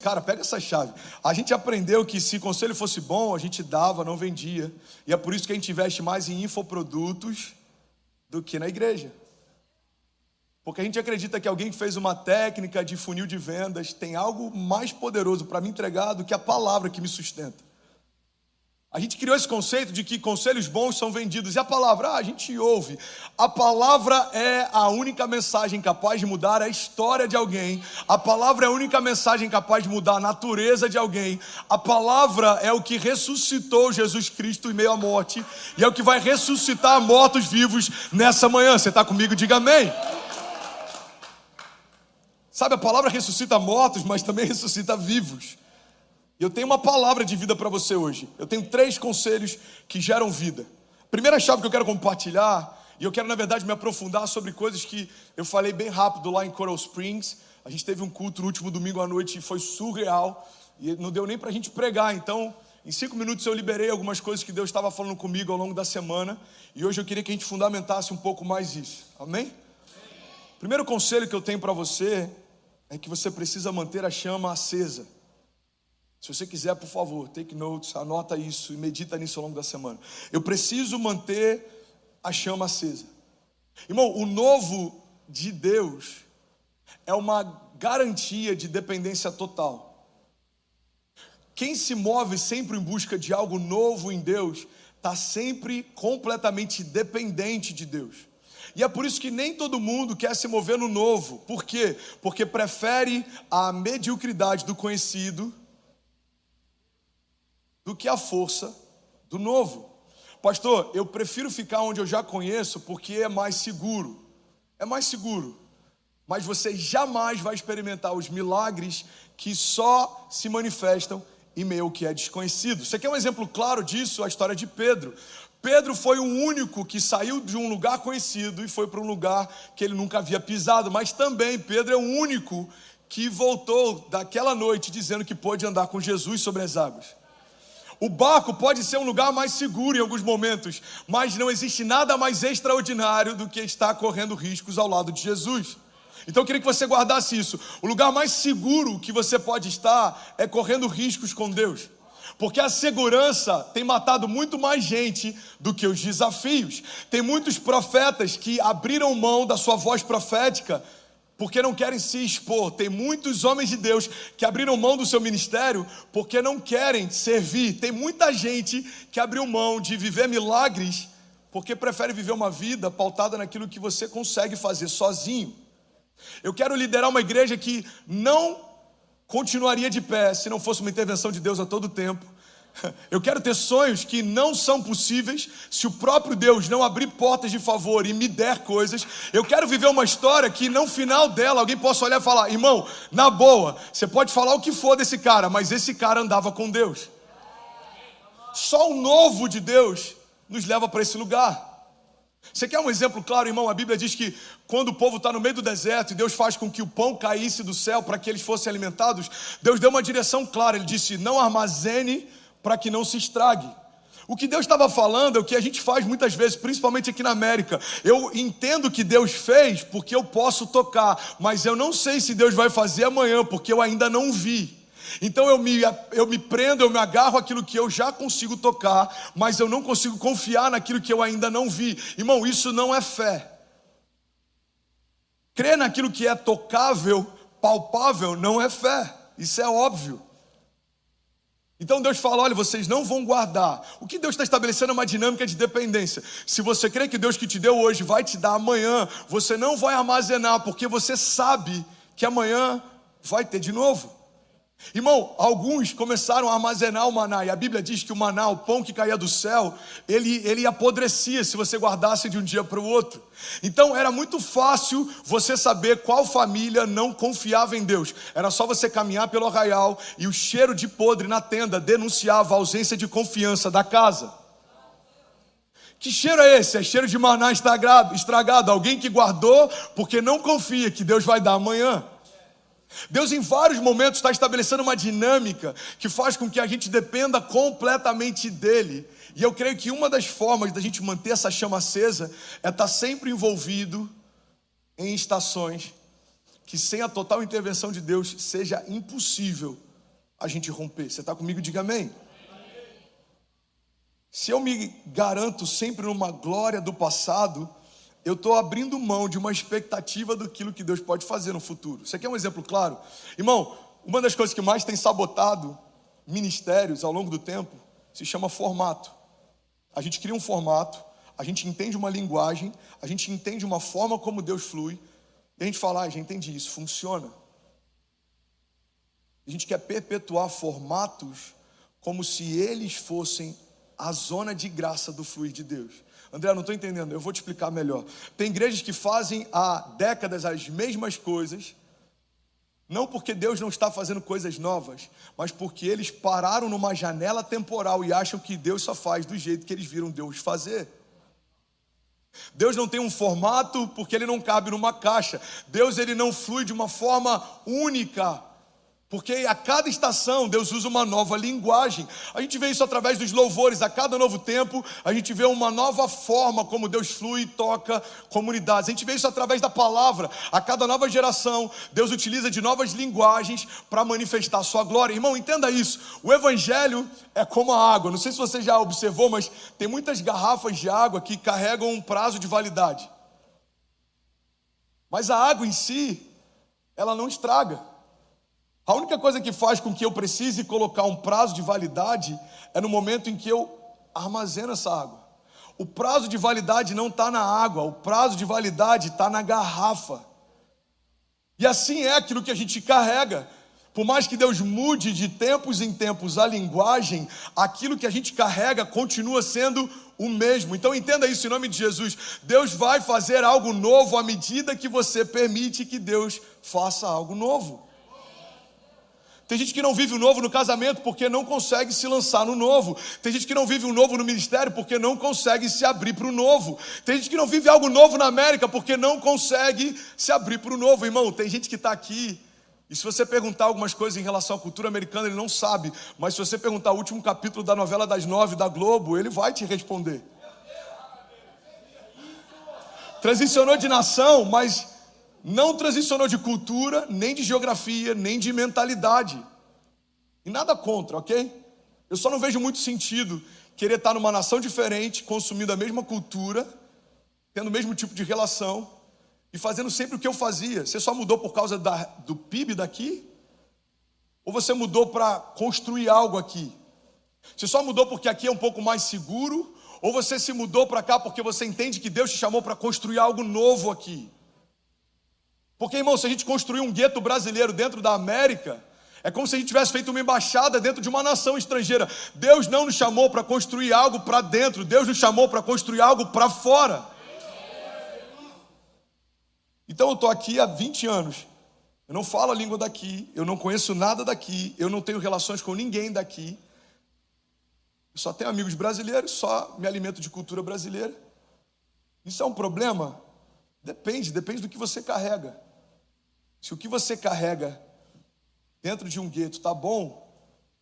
Cara, pega essa chave. A gente aprendeu que se conselho fosse bom, a gente dava, não vendia. E é por isso que a gente investe mais em infoprodutos do que na igreja. Porque a gente acredita que alguém que fez uma técnica de funil de vendas tem algo mais poderoso para me entregar do que a palavra que me sustenta. A gente criou esse conceito de que conselhos bons são vendidos. E a palavra, a gente ouve. A palavra é a única mensagem capaz de mudar a história de alguém. A palavra é a única mensagem capaz de mudar a natureza de alguém. A palavra é o que ressuscitou Jesus Cristo em meio à morte. E é o que vai ressuscitar mortos vivos nessa manhã. Você está comigo? Diga amém. Sabe, a palavra ressuscita mortos, mas também ressuscita vivos. E eu tenho uma palavra de vida para você hoje. Eu tenho 3 conselhos que geram vida. Primeira chave que eu quero compartilhar, e eu quero na verdade me aprofundar sobre coisas que eu falei bem rápido lá em Coral Springs. A gente teve um culto no último domingo à noite e foi surreal. E não deu nem para a gente pregar. Então, em 5 minutos eu liberei algumas coisas que Deus estava falando comigo ao longo da semana. E hoje eu queria que a gente fundamentasse um pouco mais isso. Amém? Primeiro conselho que eu tenho para você é que você precisa manter a chama acesa. Se você quiser, por favor, take notes, anota isso e medita nisso ao longo da semana. Eu preciso manter a chama acesa. Irmão, o novo de Deus é uma garantia de dependência total. Quem se move sempre em busca de algo novo em Deus, está sempre completamente dependente de Deus. E é por isso que nem todo mundo quer se mover no novo. Por quê? Porque prefere a mediocridade do conhecido do que a força do novo. Pastor, eu prefiro ficar onde eu já conheço porque é mais seguro. É mais seguro. Mas você jamais vai experimentar os milagres que só se manifestam em meio ao que é desconhecido. Você quer um exemplo claro disso? A história de Pedro. Pedro foi o único que saiu de um lugar conhecido e foi para um lugar que ele nunca havia pisado. Mas também Pedro é o único que voltou daquela noite dizendo que pôde andar com Jesus sobre as águas. O barco pode ser um lugar mais seguro em alguns momentos, mas não existe nada mais extraordinário do que estar correndo riscos ao lado de Jesus. Então eu queria que você guardasse isso. O lugar mais seguro que você pode estar é correndo riscos com Deus. Porque a segurança tem matado muito mais gente do que os desafios. Tem muitos profetas que abriram mão da sua voz profética porque não querem se expor. Tem muitos homens de Deus que abriram mão do seu ministério porque não querem servir. Tem muita gente que abriu mão de viver milagres porque prefere viver uma vida pautada naquilo que você consegue fazer sozinho. Eu quero liderar uma igreja que não continuaria de pé se não fosse uma intervenção de Deus a todo tempo. Eu quero ter sonhos que não são possíveis se o próprio Deus não abrir portas de favor e me der coisas. Eu quero viver uma história que no final dela alguém possa olhar e falar: irmão, na boa, você pode falar o que for desse cara, mas esse cara andava com Deus. Só o novo de Deus nos leva para esse lugar. Você quer um exemplo claro, irmão? A Bíblia diz que quando o povo está no meio do deserto e Deus faz com que o pão caísse do céu para que eles fossem alimentados, Deus deu uma direção clara. Ele disse: não armazene para que não se estrague. O que Deus estava falando é o que a gente faz muitas vezes, principalmente aqui na América. Eu entendo que Deus fez porque eu posso tocar, mas eu não sei se Deus vai fazer amanhã porque eu ainda não vi. Então eu me prendo, eu me agarro àquilo que eu já consigo tocar, mas eu não consigo confiar naquilo que eu ainda não vi. Irmão, isso não é fé. Crer naquilo que é tocável, palpável, não é fé. Isso é óbvio. Então Deus fala: olha, vocês não vão guardar. O que Deus está estabelecendo é uma dinâmica de dependência. Se você crê que Deus que te deu hoje vai te dar amanhã, você não vai armazenar, porque você sabe que amanhã vai ter de novo. Irmão, alguns começaram a armazenar o maná, e a Bíblia diz que o maná, o pão que caía do céu, ele apodrecia se você guardasse de um dia para o outro. Então era muito fácil você saber qual família não confiava em Deus. Era só você caminhar pelo arraial e o cheiro de podre na tenda denunciava a ausência de confiança da casa. Que cheiro é esse? É cheiro de maná estragado. Alguém que guardou porque não confia que Deus vai dar amanhã. Deus em vários momentos está estabelecendo uma dinâmica que faz com que a gente dependa completamente dele. E eu creio que uma das formas da gente manter essa chama acesa é estar sempre envolvido em estações que sem a total intervenção de Deus seja impossível a gente romper. Você está comigo? Diga amém. Se eu me garanto sempre numa glória do passado, eu estou abrindo mão de uma expectativa daquilo que Deus pode fazer no futuro. Você quer um exemplo claro? Irmão, uma das coisas que mais tem sabotado ministérios ao longo do tempo se chama formato. A gente cria um formato, a gente entende uma linguagem, a gente entende uma forma como Deus flui, e a gente fala, já entendi, isso funciona. A gente quer perpetuar formatos como se eles fossem a zona de graça do fluir de Deus. André, não estou entendendo, eu vou te explicar melhor. Tem igrejas que fazem há décadas as mesmas coisas, não porque Deus não está fazendo coisas novas, mas porque eles pararam numa janela temporal e acham que Deus só faz do jeito que eles viram Deus fazer. Deus não tem um formato porque ele não cabe numa caixa. Deus ele não flui de uma forma única, porque a cada estação Deus usa uma nova linguagem. A gente vê isso através dos louvores. A cada novo tempo a gente vê uma nova forma como Deus flui e toca comunidades. A gente vê isso através da palavra. A cada nova geração Deus utiliza de novas linguagens para manifestar a sua glória. Irmão, entenda isso. O evangelho é como a água. Não sei se você já observou, mas tem muitas garrafas de água que carregam um prazo de validade. Mas a água em si, ela não estraga. A única coisa que faz com que eu precise colocar um prazo de validade é no momento em que eu armazeno essa água. O prazo de validade não está na água, o prazo de validade está na garrafa. E assim é aquilo que a gente carrega. Por mais que Deus mude de tempos em tempos a linguagem, aquilo que a gente carrega continua sendo o mesmo. Então entenda isso em nome de Jesus. Deus vai fazer algo novo à medida que você permite que Deus faça algo novo. Tem gente que não vive o novo no casamento porque não consegue se lançar no novo. Tem gente que não vive o novo no ministério porque não consegue se abrir para o novo. Tem gente que não vive algo novo na América porque não consegue se abrir para o novo. Irmão, tem gente que está aqui e se você perguntar algumas coisas em relação à cultura americana, ele não sabe. Mas se você perguntar o último capítulo da novela das 9 da Globo, ele vai te responder. Transicionou de nação, mas não transicionou de cultura, nem de geografia, nem de mentalidade. E nada contra, ok? Eu só não vejo muito sentido querer estar numa nação diferente, consumindo a mesma cultura, tendo o mesmo tipo de relação e fazendo sempre o que eu fazia. Você só mudou por causa do PIB daqui? Ou você mudou para construir algo aqui? Você só mudou porque aqui é um pouco mais seguro? Ou você se mudou para cá porque você entende que Deus te chamou para construir algo novo aqui? Porque, irmão, se a gente construir um gueto brasileiro dentro da América, é como se a gente tivesse feito uma embaixada dentro de uma nação estrangeira. Deus não nos chamou para construir algo para dentro, Deus nos chamou para construir algo para fora. Então eu estou aqui há 20 anos, eu não falo a língua daqui, eu não conheço nada daqui, eu não tenho relações com ninguém daqui, eu só tenho amigos brasileiros, só me alimento de cultura brasileira. Isso é um problema? Depende do que você carrega. Se o que você carrega dentro de um gueto está bom,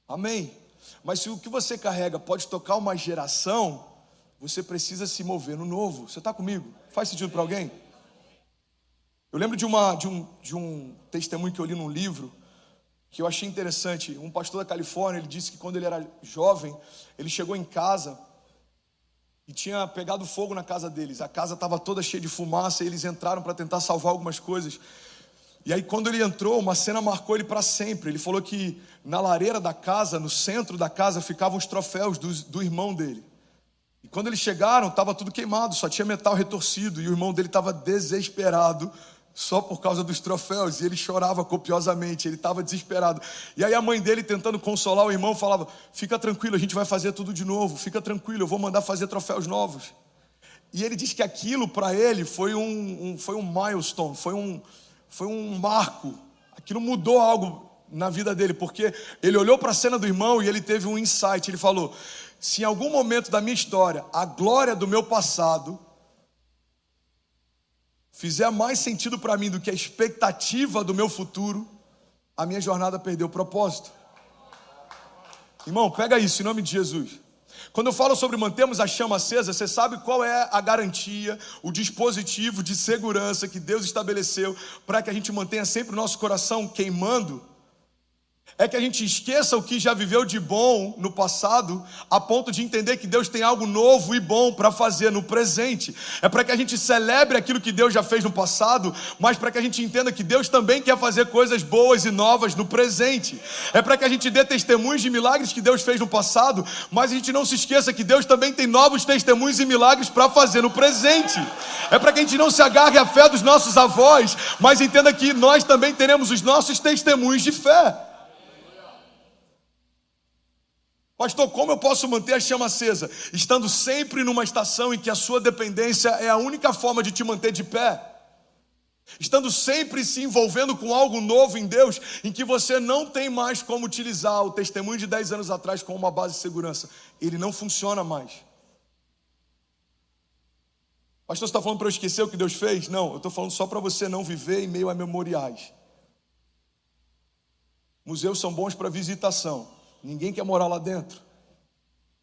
amém. Mas se o que você carrega pode tocar uma geração, você precisa se mover no novo. Você está comigo? Faz sentido para alguém? Eu lembro de um testemunho que eu li num livro, que eu achei interessante. Um pastor da Califórnia, ele disse que quando ele era jovem, ele chegou em casa e tinha pegado fogo na casa deles. A casa estava toda cheia de fumaça e eles entraram para tentar salvar algumas coisas. E aí quando ele entrou, uma cena marcou ele para sempre. Ele falou que na lareira da casa, no centro da casa, ficavam os troféus do irmão dele. E quando eles chegaram, estava tudo queimado, só tinha metal retorcido. E o irmão dele estava desesperado só por causa dos troféus. E ele chorava copiosamente, ele estava desesperado. E aí a mãe dele, tentando consolar o irmão, falava: fica tranquilo, a gente vai fazer tudo de novo. Fica tranquilo, eu vou mandar fazer troféus novos. E ele diz que aquilo para ele foi um milestone, foi um marco. Aquilo mudou algo na vida dele, porque ele olhou para a cena do irmão e ele teve um insight. Ele falou: se em algum momento da minha história a glória do meu passado fizer mais sentido para mim do que a expectativa do meu futuro, a minha jornada perdeu o propósito. Irmão, pega isso em nome de Jesus. Quando eu falo sobre mantermos a chama acesa, você sabe qual é a garantia, o dispositivo de segurança que Deus estabeleceu para que a gente mantenha sempre o nosso coração queimando? É que a gente esqueça o que já viveu de bom no passado, a ponto de entender que Deus tem algo novo e bom para fazer no presente. É para que a gente celebre aquilo que Deus já fez no passado, mas para que a gente entenda que Deus também quer fazer coisas boas e novas no presente. É para que a gente dê testemunhos de milagres que Deus fez no passado, mas a gente não se esqueça que Deus também tem novos testemunhos e milagres para fazer no presente. É para que a gente não se agarre à fé dos nossos avós, mas entenda que nós também teremos os nossos testemunhos de fé. Pastor, como eu posso manter a chama acesa? Estando sempre numa estação em que a sua dependência é a única forma de te manter de pé. Estando sempre se envolvendo com algo novo em Deus, em que você não tem mais como utilizar o testemunho de 10 anos atrás como uma base de segurança. Ele não funciona mais. Pastor, você está falando para eu esquecer o que Deus fez? Não, eu estou falando só para você não viver em meio a memoriais. Museus são bons para visitação. Ninguém quer morar lá dentro.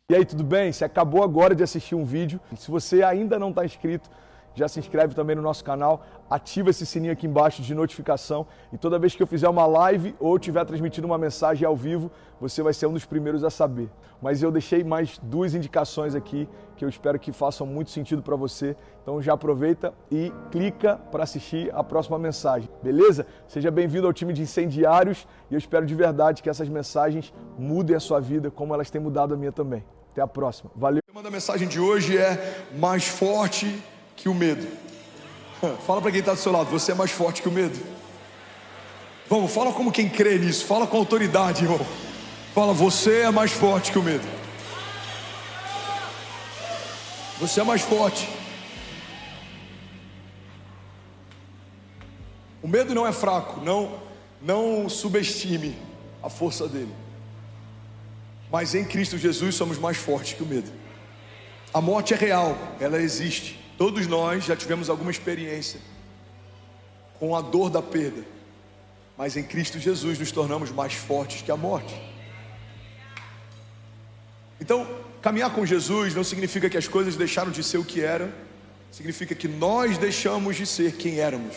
E aí, tudo bem? Você acabou agora de assistir um vídeo. Se você ainda não está inscrito, já se inscreve também no nosso canal, ativa esse sininho aqui embaixo de notificação e toda vez que eu fizer uma live ou estiver transmitindo uma mensagem ao vivo, você vai ser um dos primeiros a saber. Mas eu deixei mais 2 indicações aqui que eu espero que façam muito sentido para você. Então já aproveita e clica para assistir a próxima mensagem, beleza? Seja bem-vindo ao time de incendiários e eu espero de verdade que essas mensagens mudem a sua vida como elas têm mudado a minha também. Até a próxima. Valeu. O tema da mensagem de hoje é mais forte que o medo. Fala para quem está do seu lado, você é mais forte que o medo. Vamos, fala como quem crê nisso, fala com autoridade, irmão. Fala, você é mais forte que o medo. Você é mais forte. O medo não é fraco, não subestime a força dele. Mas em Cristo Jesus somos mais fortes que o medo. A morte é real, ela existe. Todos nós já tivemos alguma experiência com a dor da perda, mas em Cristo Jesus nos tornamos mais fortes que a morte. Então, caminhar com Jesus não significa que as coisas deixaram de ser o que eram, significa que nós deixamos de ser quem éramos.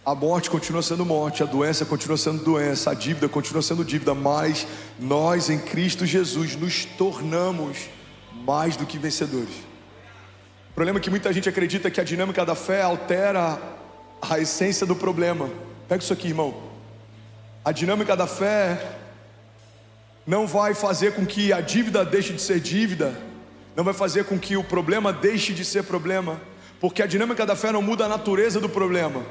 A morte continua sendo morte, a doença continua sendo doença, a dívida continua sendo dívida, mas nós em Cristo Jesus nos tornamos mais do que vencedores. O problema é que muita gente acredita que a dinâmica da fé altera a essência do problema. Pega isso aqui, irmão. A dinâmica da fé não vai fazer com que a dívida deixe de ser dívida, não vai fazer com que o problema deixe de ser problema, porque a dinâmica da fé não muda a natureza do problema.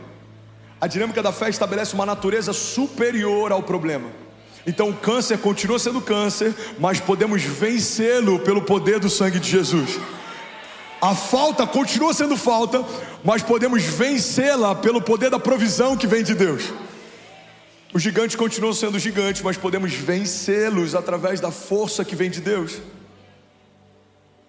A dinâmica da fé estabelece uma natureza superior ao problema. Então o câncer continua sendo câncer, mas podemos vencê-lo pelo poder do sangue de Jesus. A falta continua sendo falta, mas podemos vencê-la pelo poder da provisão que vem de Deus. Os gigantes continuam sendo gigantes, mas podemos vencê-los através da força que vem de Deus.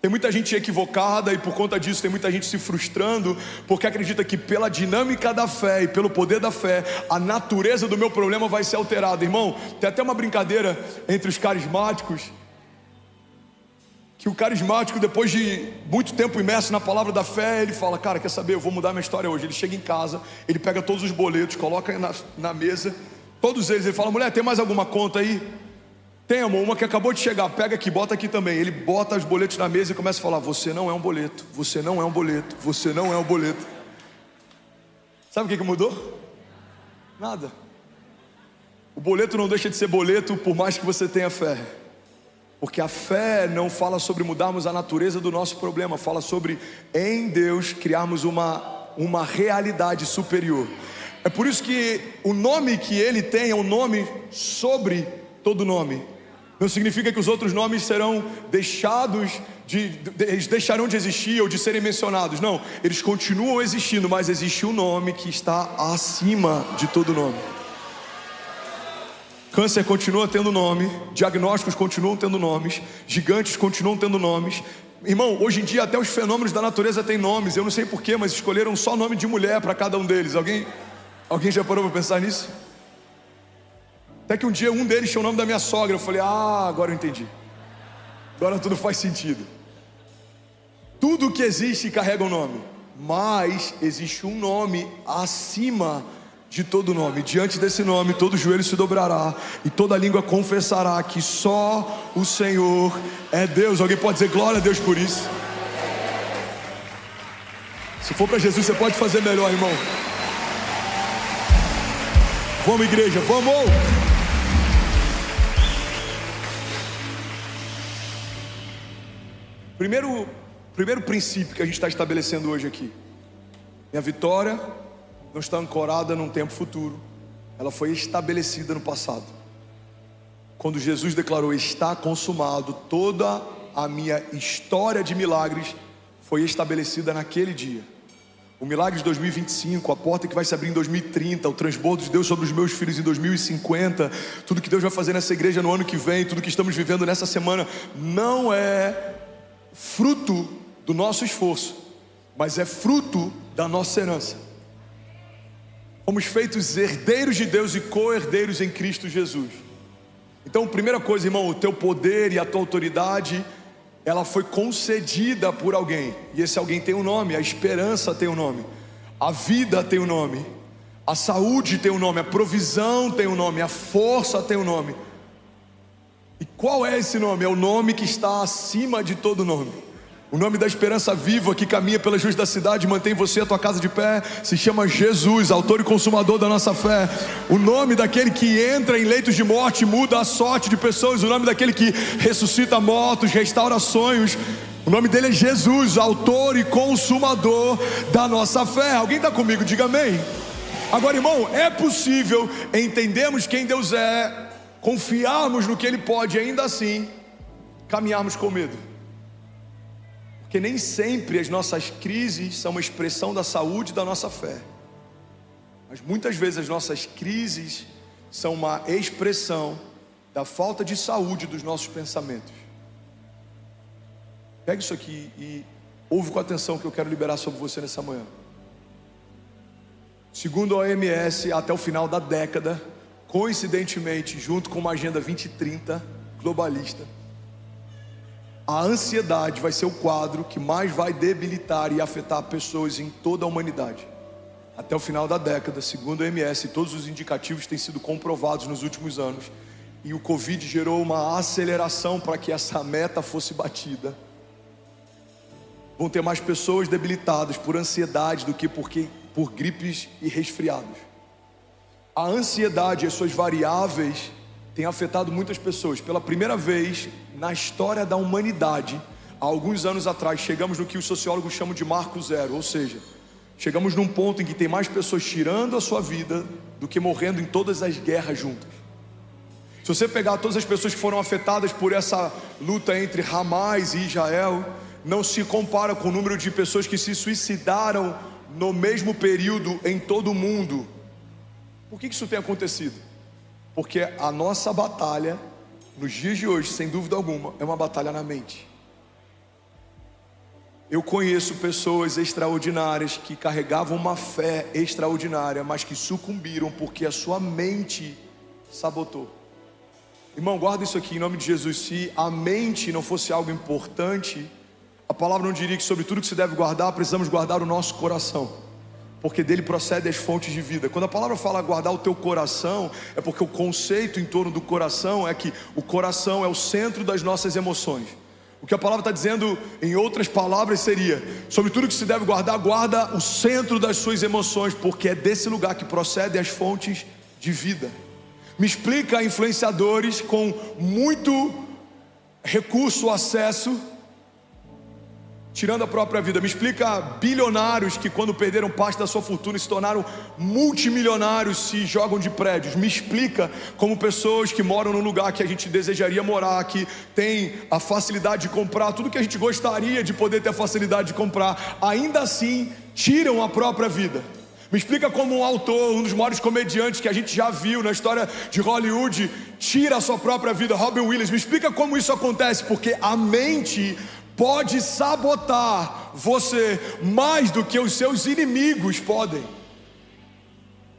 Tem muita gente equivocada e por conta disso tem muita gente se frustrando, porque acredita que pela dinâmica da fé e pelo poder da fé, a natureza do meu problema vai ser alterada. Irmão, tem até uma brincadeira entre os carismáticos, que o carismático, depois de muito tempo imerso na palavra da fé, ele fala, cara, quer saber, eu vou mudar minha história hoje. Ele chega em casa, ele pega todos os boletos, coloca na mesa, todos eles, ele fala, mulher, tem mais alguma conta aí? Tem, amor, uma que acabou de chegar, pega aqui, bota aqui também. Ele bota os boletos na mesa e começa a falar, você não é um boleto, você não é um boleto, você não é um boleto. Sabe o que mudou? Nada. O boleto não deixa de ser boleto por mais que você tenha fé. Porque a fé não fala sobre mudarmos a natureza do nosso problema, fala sobre em Deus criarmos uma realidade superior. É por isso que o nome que Ele tem é um nome sobre todo nome. Não significa que os outros nomes serão eles deixarão de existir ou de serem mencionados. Não, eles continuam existindo, mas existe um nome que está acima de todo nome. Câncer continua tendo nome, diagnósticos continuam tendo nomes, gigantes continuam tendo nomes. Irmão, hoje em dia até os fenômenos da natureza têm nomes. Eu não sei porquê, mas escolheram só nome de mulher para cada um deles. Alguém já parou para pensar nisso? Até que um dia um deles tinha o nome da minha sogra. Eu falei, agora eu entendi. Agora tudo faz sentido. Tudo que existe carrega um nome, mas existe um nome acima de todo nome. Diante desse nome, todo joelho se dobrará e toda língua confessará que só o Senhor é Deus. Alguém pode dizer glória a Deus por isso? Se for para Jesus, você pode fazer melhor, irmão. Vamos, igreja, vamos! Primeiro princípio que a gente está estabelecendo hoje aqui. Minha vitória não está ancorada num tempo futuro. Ela foi estabelecida no passado. Quando Jesus declarou, está consumado, toda a minha história de milagres foi estabelecida naquele dia. O milagre de 2025, a porta que vai se abrir em 2030, o transbordo de Deus sobre os meus filhos em 2050, tudo que Deus vai fazer nessa igreja no ano que vem, tudo que estamos vivendo nessa semana, não é fruto do nosso esforço, mas é fruto da nossa herança. Fomos feitos herdeiros de Deus e co-herdeiros em Cristo Jesus. Então, primeira coisa, irmão, o teu poder e a tua autoridade, ela foi concedida por alguém. E esse alguém tem um nome, a esperança tem um nome, a vida tem um nome, a saúde tem um nome, a provisão tem um nome, a força tem um nome. E qual é esse nome? É o nome que está acima de todo nome. O nome da esperança viva que caminha pelas ruas da cidade, mantém você e a tua casa de pé, se chama Jesus, autor e consumador da nossa fé. O nome daquele que entra em leitos de morte e muda a sorte de pessoas. O nome daquele que ressuscita mortos, restaura sonhos. O nome dele é Jesus, autor e consumador da nossa fé. Alguém está comigo? Diga amém. Agora, irmão, é possível entendermos quem Deus é, confiarmos no que Ele pode e ainda assim caminharmos com medo. Porque nem sempre as nossas crises são uma expressão da saúde da nossa fé, mas muitas vezes as nossas crises são uma expressão da falta de saúde dos nossos pensamentos. Pega isso aqui e ouve com atenção que eu quero liberar sobre você nessa manhã. Segundo a OMS, até o final da década, coincidentemente, junto com uma agenda 2030 globalista, a ansiedade vai ser o quadro que mais vai debilitar e afetar pessoas em toda a humanidade. Até o final da década, segundo a OMS, todos os indicativos têm sido comprovados nos últimos anos. E o Covid gerou uma aceleração para que essa meta fosse batida. Vão ter mais pessoas debilitadas por ansiedade do que por gripes e resfriados. A ansiedade e as suas variáveis tem afetado muitas pessoas. Pela primeira vez na história da humanidade, há alguns anos atrás, chegamos no que os sociólogos chamam de marco zero, ou seja, chegamos num ponto em que tem mais pessoas tirando a sua vida do que morrendo em todas as guerras juntas. Se você pegar todas as pessoas que foram afetadas por essa luta entre Hamas e Israel, não se compara com o número de pessoas que se suicidaram no mesmo período em todo o mundo. Por que isso tem acontecido? Porque a nossa batalha, nos dias de hoje, sem dúvida alguma, é uma batalha na mente. Eu conheço pessoas extraordinárias que carregavam uma fé extraordinária, mas que sucumbiram porque a sua mente sabotou. Irmão, guarda isso aqui em nome de Jesus. Se a mente não fosse algo importante, a palavra não diria que sobre tudo que se deve guardar, precisamos guardar o nosso coração, porque dele procedem as fontes de vida. Quando a palavra fala guardar o teu coração, é porque o conceito em torno do coração é que o coração é o centro das nossas emoções. O que a palavra está dizendo, em outras palavras, seria: sobre tudo que se deve guardar, guarda o centro das suas emoções, porque é desse lugar que procedem as fontes de vida. Me explica influenciadores com muito recurso, acesso, tirando a própria vida. Me explica bilionários que, quando perderam parte da sua fortuna, se tornaram multimilionários, se jogam de prédios. Me explica como pessoas que moram num lugar que a gente desejaria morar, que tem a facilidade de comprar tudo que a gente gostaria de poder ter a facilidade de comprar, ainda assim tiram a própria vida. Me explica como um autor, um dos maiores comediantes que a gente já viu na história de Hollywood, tira a sua própria vida, Robin Williams. Me explica como isso acontece, porque a mente pode sabotar você mais do que os seus inimigos podem.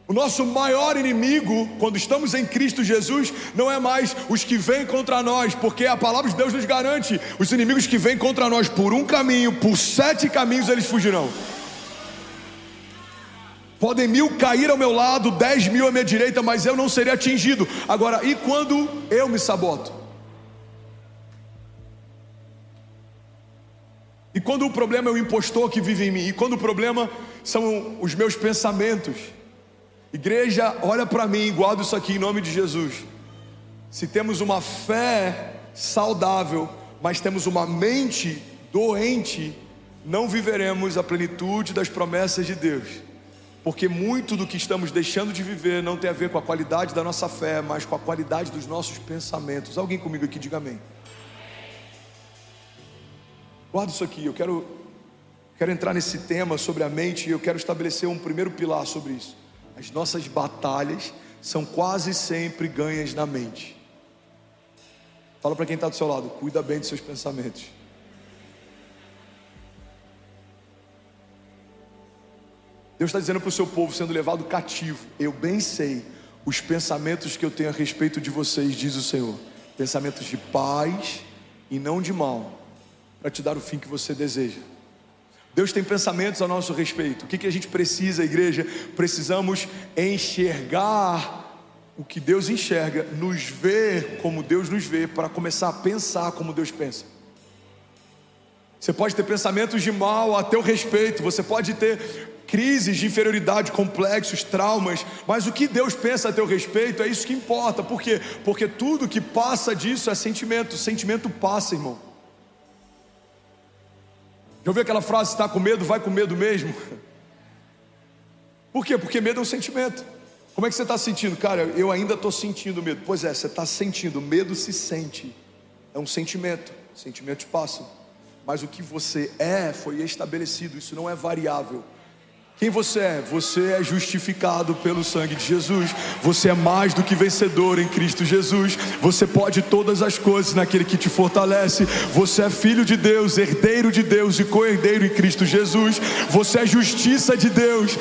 O nosso maior inimigo, quando estamos em Cristo Jesus, não é mais os que vêm contra nós, porque a palavra de Deus nos garante: os inimigos que vêm contra nós por um caminho, por 7 caminhos eles fugirão. Podem 1000 cair ao meu lado, 10.000 à minha direita, mas eu não serei atingido. Agora, e quando eu me saboto? E quando o problema é o impostor que vive em mim? E quando o problema são os meus pensamentos? Igreja, olha para mim, guarda isso aqui em nome de Jesus. Se temos uma fé saudável, mas temos uma mente doente, não viveremos a plenitude das promessas de Deus. Porque muito do que estamos deixando de viver não tem a ver com a qualidade da nossa fé, mas com a qualidade dos nossos pensamentos. Alguém comigo aqui, diga amém. Guarda isso aqui, eu quero entrar nesse tema sobre a mente e eu quero estabelecer um primeiro pilar sobre isso. As nossas batalhas são quase sempre ganhas na mente. Fala para quem está do seu lado, cuida bem dos seus pensamentos. Deus está dizendo para o seu povo sendo levado cativo: eu bem sei os pensamentos que eu tenho a respeito de vocês, diz o Senhor, pensamentos de paz e não de mal, para te dar o fim que você deseja. Deus tem pensamentos a nosso respeito. O que a gente precisa, igreja? Precisamos enxergar o que Deus enxerga, nos ver como Deus nos vê, para começar a pensar como Deus pensa. Você pode ter pensamentos de mal a teu respeito, você pode ter crises de inferioridade, complexos, traumas, mas o que Deus pensa a teu respeito é isso que importa. Por quê? Porque tudo que passa disso é sentimento. Sentimento passa, irmão. Já ouviu aquela frase, se está com medo, vai com medo mesmo? Por quê? Porque medo é um sentimento. Como é que você está sentindo? Cara, eu ainda estou sentindo medo. Pois é, você está sentindo, medo se sente. É um sentimento, sentimentos passam. Mas o que você é foi estabelecido, isso não é variável. Quem você é? Você é justificado pelo sangue de Jesus. Você é mais do que vencedor em Cristo Jesus. Você pode todas as coisas naquele que te fortalece. Você é filho de Deus, herdeiro de Deus e co-herdeiro em Cristo Jesus. Você é justiça de Deus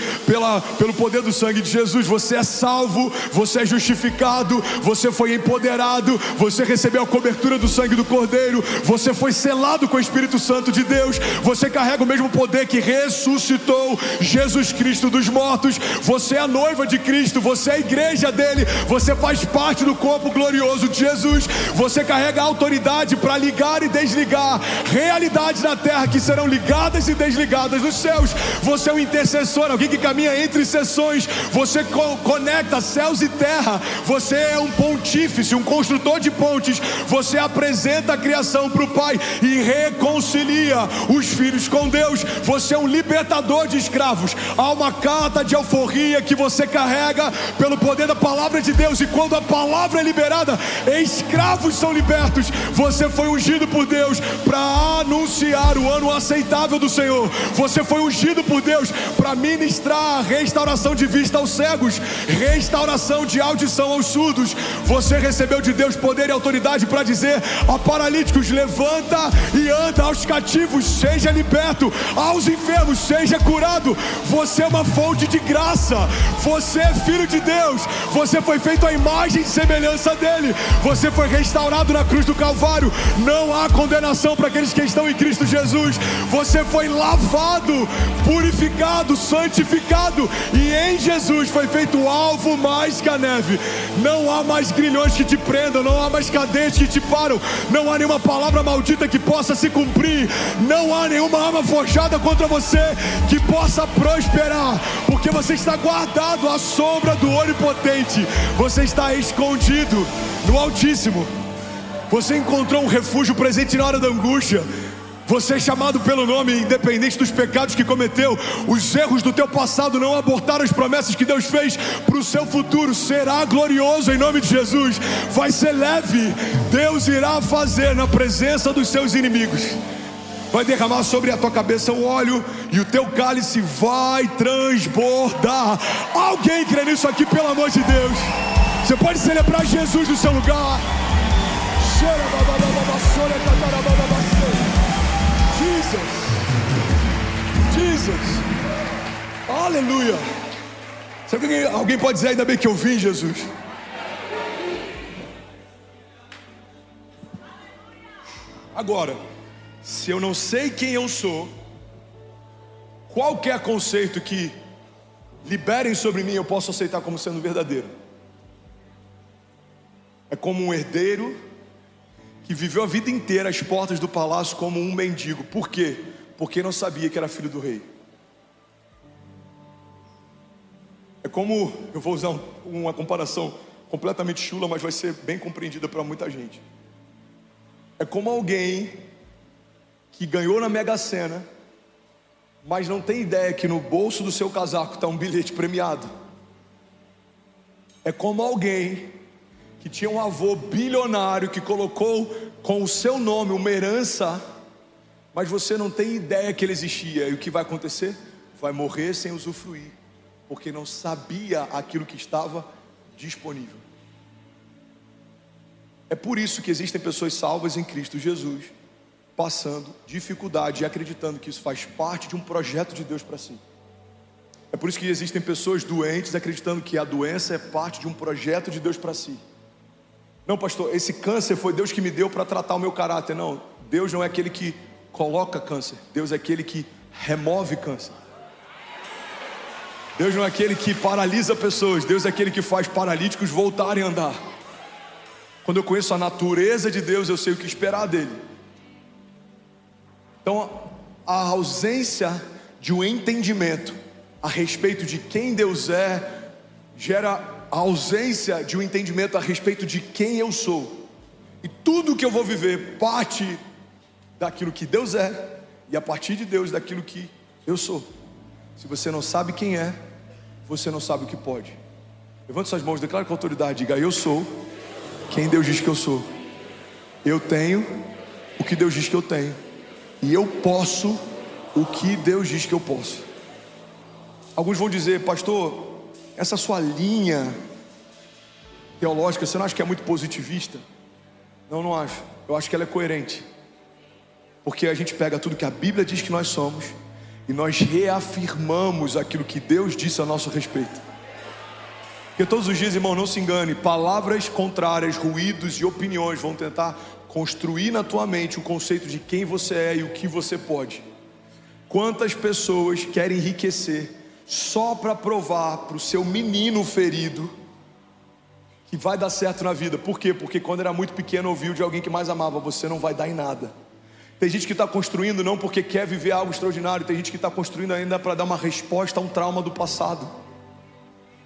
pelo poder do sangue de Jesus. Você é salvo, você é justificado, você foi empoderado, você recebeu a cobertura do sangue do Cordeiro, você foi selado com o Espírito Santo de Deus. Você carrega o mesmo poder que ressuscitou Jesus Cristo dos mortos. Você é a noiva de Cristo, você é a igreja dele, você faz parte do corpo glorioso de Jesus. Você carrega a autoridade para ligar e desligar realidades na terra que serão ligadas e desligadas nos céus. Você é um intercessor, alguém que caminha entre seções. Você conecta céus e terra. Você é um pontífice, um construtor de pontes. Você apresenta a criação para o Pai e reconcilia os filhos com Deus. Você é um libertador de escravos. Há uma carta de alforria que você carrega pelo poder da palavra de Deus, e quando a palavra é liberada, escravos são libertos. Você foi ungido por Deus para anunciar o ano aceitável do Senhor. Você foi ungido por Deus para ministrar restauração de vista aos cegos, restauração de audição aos surdos. Você recebeu de Deus poder e autoridade para dizer a paralíticos: levanta e anda, aos cativos seja liberto, aos enfermos seja curado. Você é uma fonte de graça. Você é filho de Deus. Você foi feito à imagem e semelhança dele. Você foi restaurado na cruz do Calvário. Não há condenação para aqueles que estão em Cristo Jesus. Você foi lavado, purificado, santificado, e em Jesus foi feito alvo mais que a neve. Não há mais grilhões que te prendam, não há mais cadeias que te param, não há nenhuma palavra maldita que possa se cumprir, não há nenhuma arma forjada contra você que possa prosperar, porque você está guardado à sombra do Onipotente. Você está escondido no Altíssimo. Você encontrou um refúgio presente na hora da angústia. Você é chamado pelo nome, independente dos pecados que cometeu. Os erros do teu passado não abortaram as promessas que Deus fez para o seu futuro. Será glorioso em nome de Jesus. Vai ser leve. Deus irá fazer na presença dos seus inimigos. Vai derramar sobre a tua cabeça um óleo e o teu cálice vai transbordar. Alguém crê nisso aqui, pelo amor de Deus? Você pode celebrar Jesus no seu lugar. Jesus. Aleluia. Sabe que alguém pode dizer: ainda bem que eu vim, Jesus? Agora, se eu não sei quem eu sou, qualquer conceito que liberem sobre mim, eu posso aceitar como sendo verdadeiro. É como um herdeiro que viveu a vida inteira às portas do palácio como um mendigo. Por quê? Porque não sabia que era filho do rei. É como, eu vou usar uma comparação completamente chula, mas vai ser bem compreendida para muita gente. É como alguém que ganhou na Mega Sena, mas não tem ideia que no bolso do seu casaco está um bilhete premiado. É como alguém que tinha um avô bilionário que colocou com o seu nome uma herança, mas você não tem ideia que ele existia. E o que vai acontecer? Vai morrer sem usufruir, porque não sabia aquilo que estava disponível. É por isso que existem pessoas salvas em Cristo Jesus, passando dificuldade e acreditando que isso faz parte de um projeto de Deus para si. É por isso que existem pessoas doentes acreditando que a doença é parte de um projeto de Deus para si. Não, pastor, esse câncer foi Deus que me deu para tratar o meu caráter. Não, Deus não é aquele que coloca câncer, Deus é aquele que remove câncer. Deus não é aquele que paralisa pessoas, Deus é aquele que faz paralíticos voltarem a andar. Quando eu conheço a natureza de Deus, eu sei o que esperar dele. Então, a ausência de um entendimento a respeito de quem Deus é, gera a ausência de um entendimento a respeito de quem eu sou. E tudo que eu vou viver parte daquilo que Deus é, e a partir de Deus daquilo que eu sou. Se você não sabe quem é, você não sabe o que pode. Levante suas mãos, declare com autoridade, diga: eu sou quem Deus diz que eu sou. Eu tenho o que Deus diz que eu tenho. E eu posso o que Deus diz que eu posso. Alguns vão dizer: pastor, essa sua linha teológica, você não acha que é muito positivista? Não, não acho. Eu acho que ela é coerente. Porque a gente pega tudo que a Bíblia diz que nós somos e nós reafirmamos aquilo que Deus disse a nosso respeito. Porque todos os dias, irmão, não se engane, palavras contrárias, ruídos e opiniões vão tentar construir na tua mente o conceito de quem você é e o que você pode. Quantas pessoas querem enriquecer só para provar para o seu menino ferido que vai dar certo na vida? Por quê? Porque quando era muito pequeno ouviu de alguém que mais amava: você não vai dar em nada. Tem gente que está construindo não porque quer viver algo extraordinário, tem gente que está construindo ainda para dar uma resposta a um trauma do passado.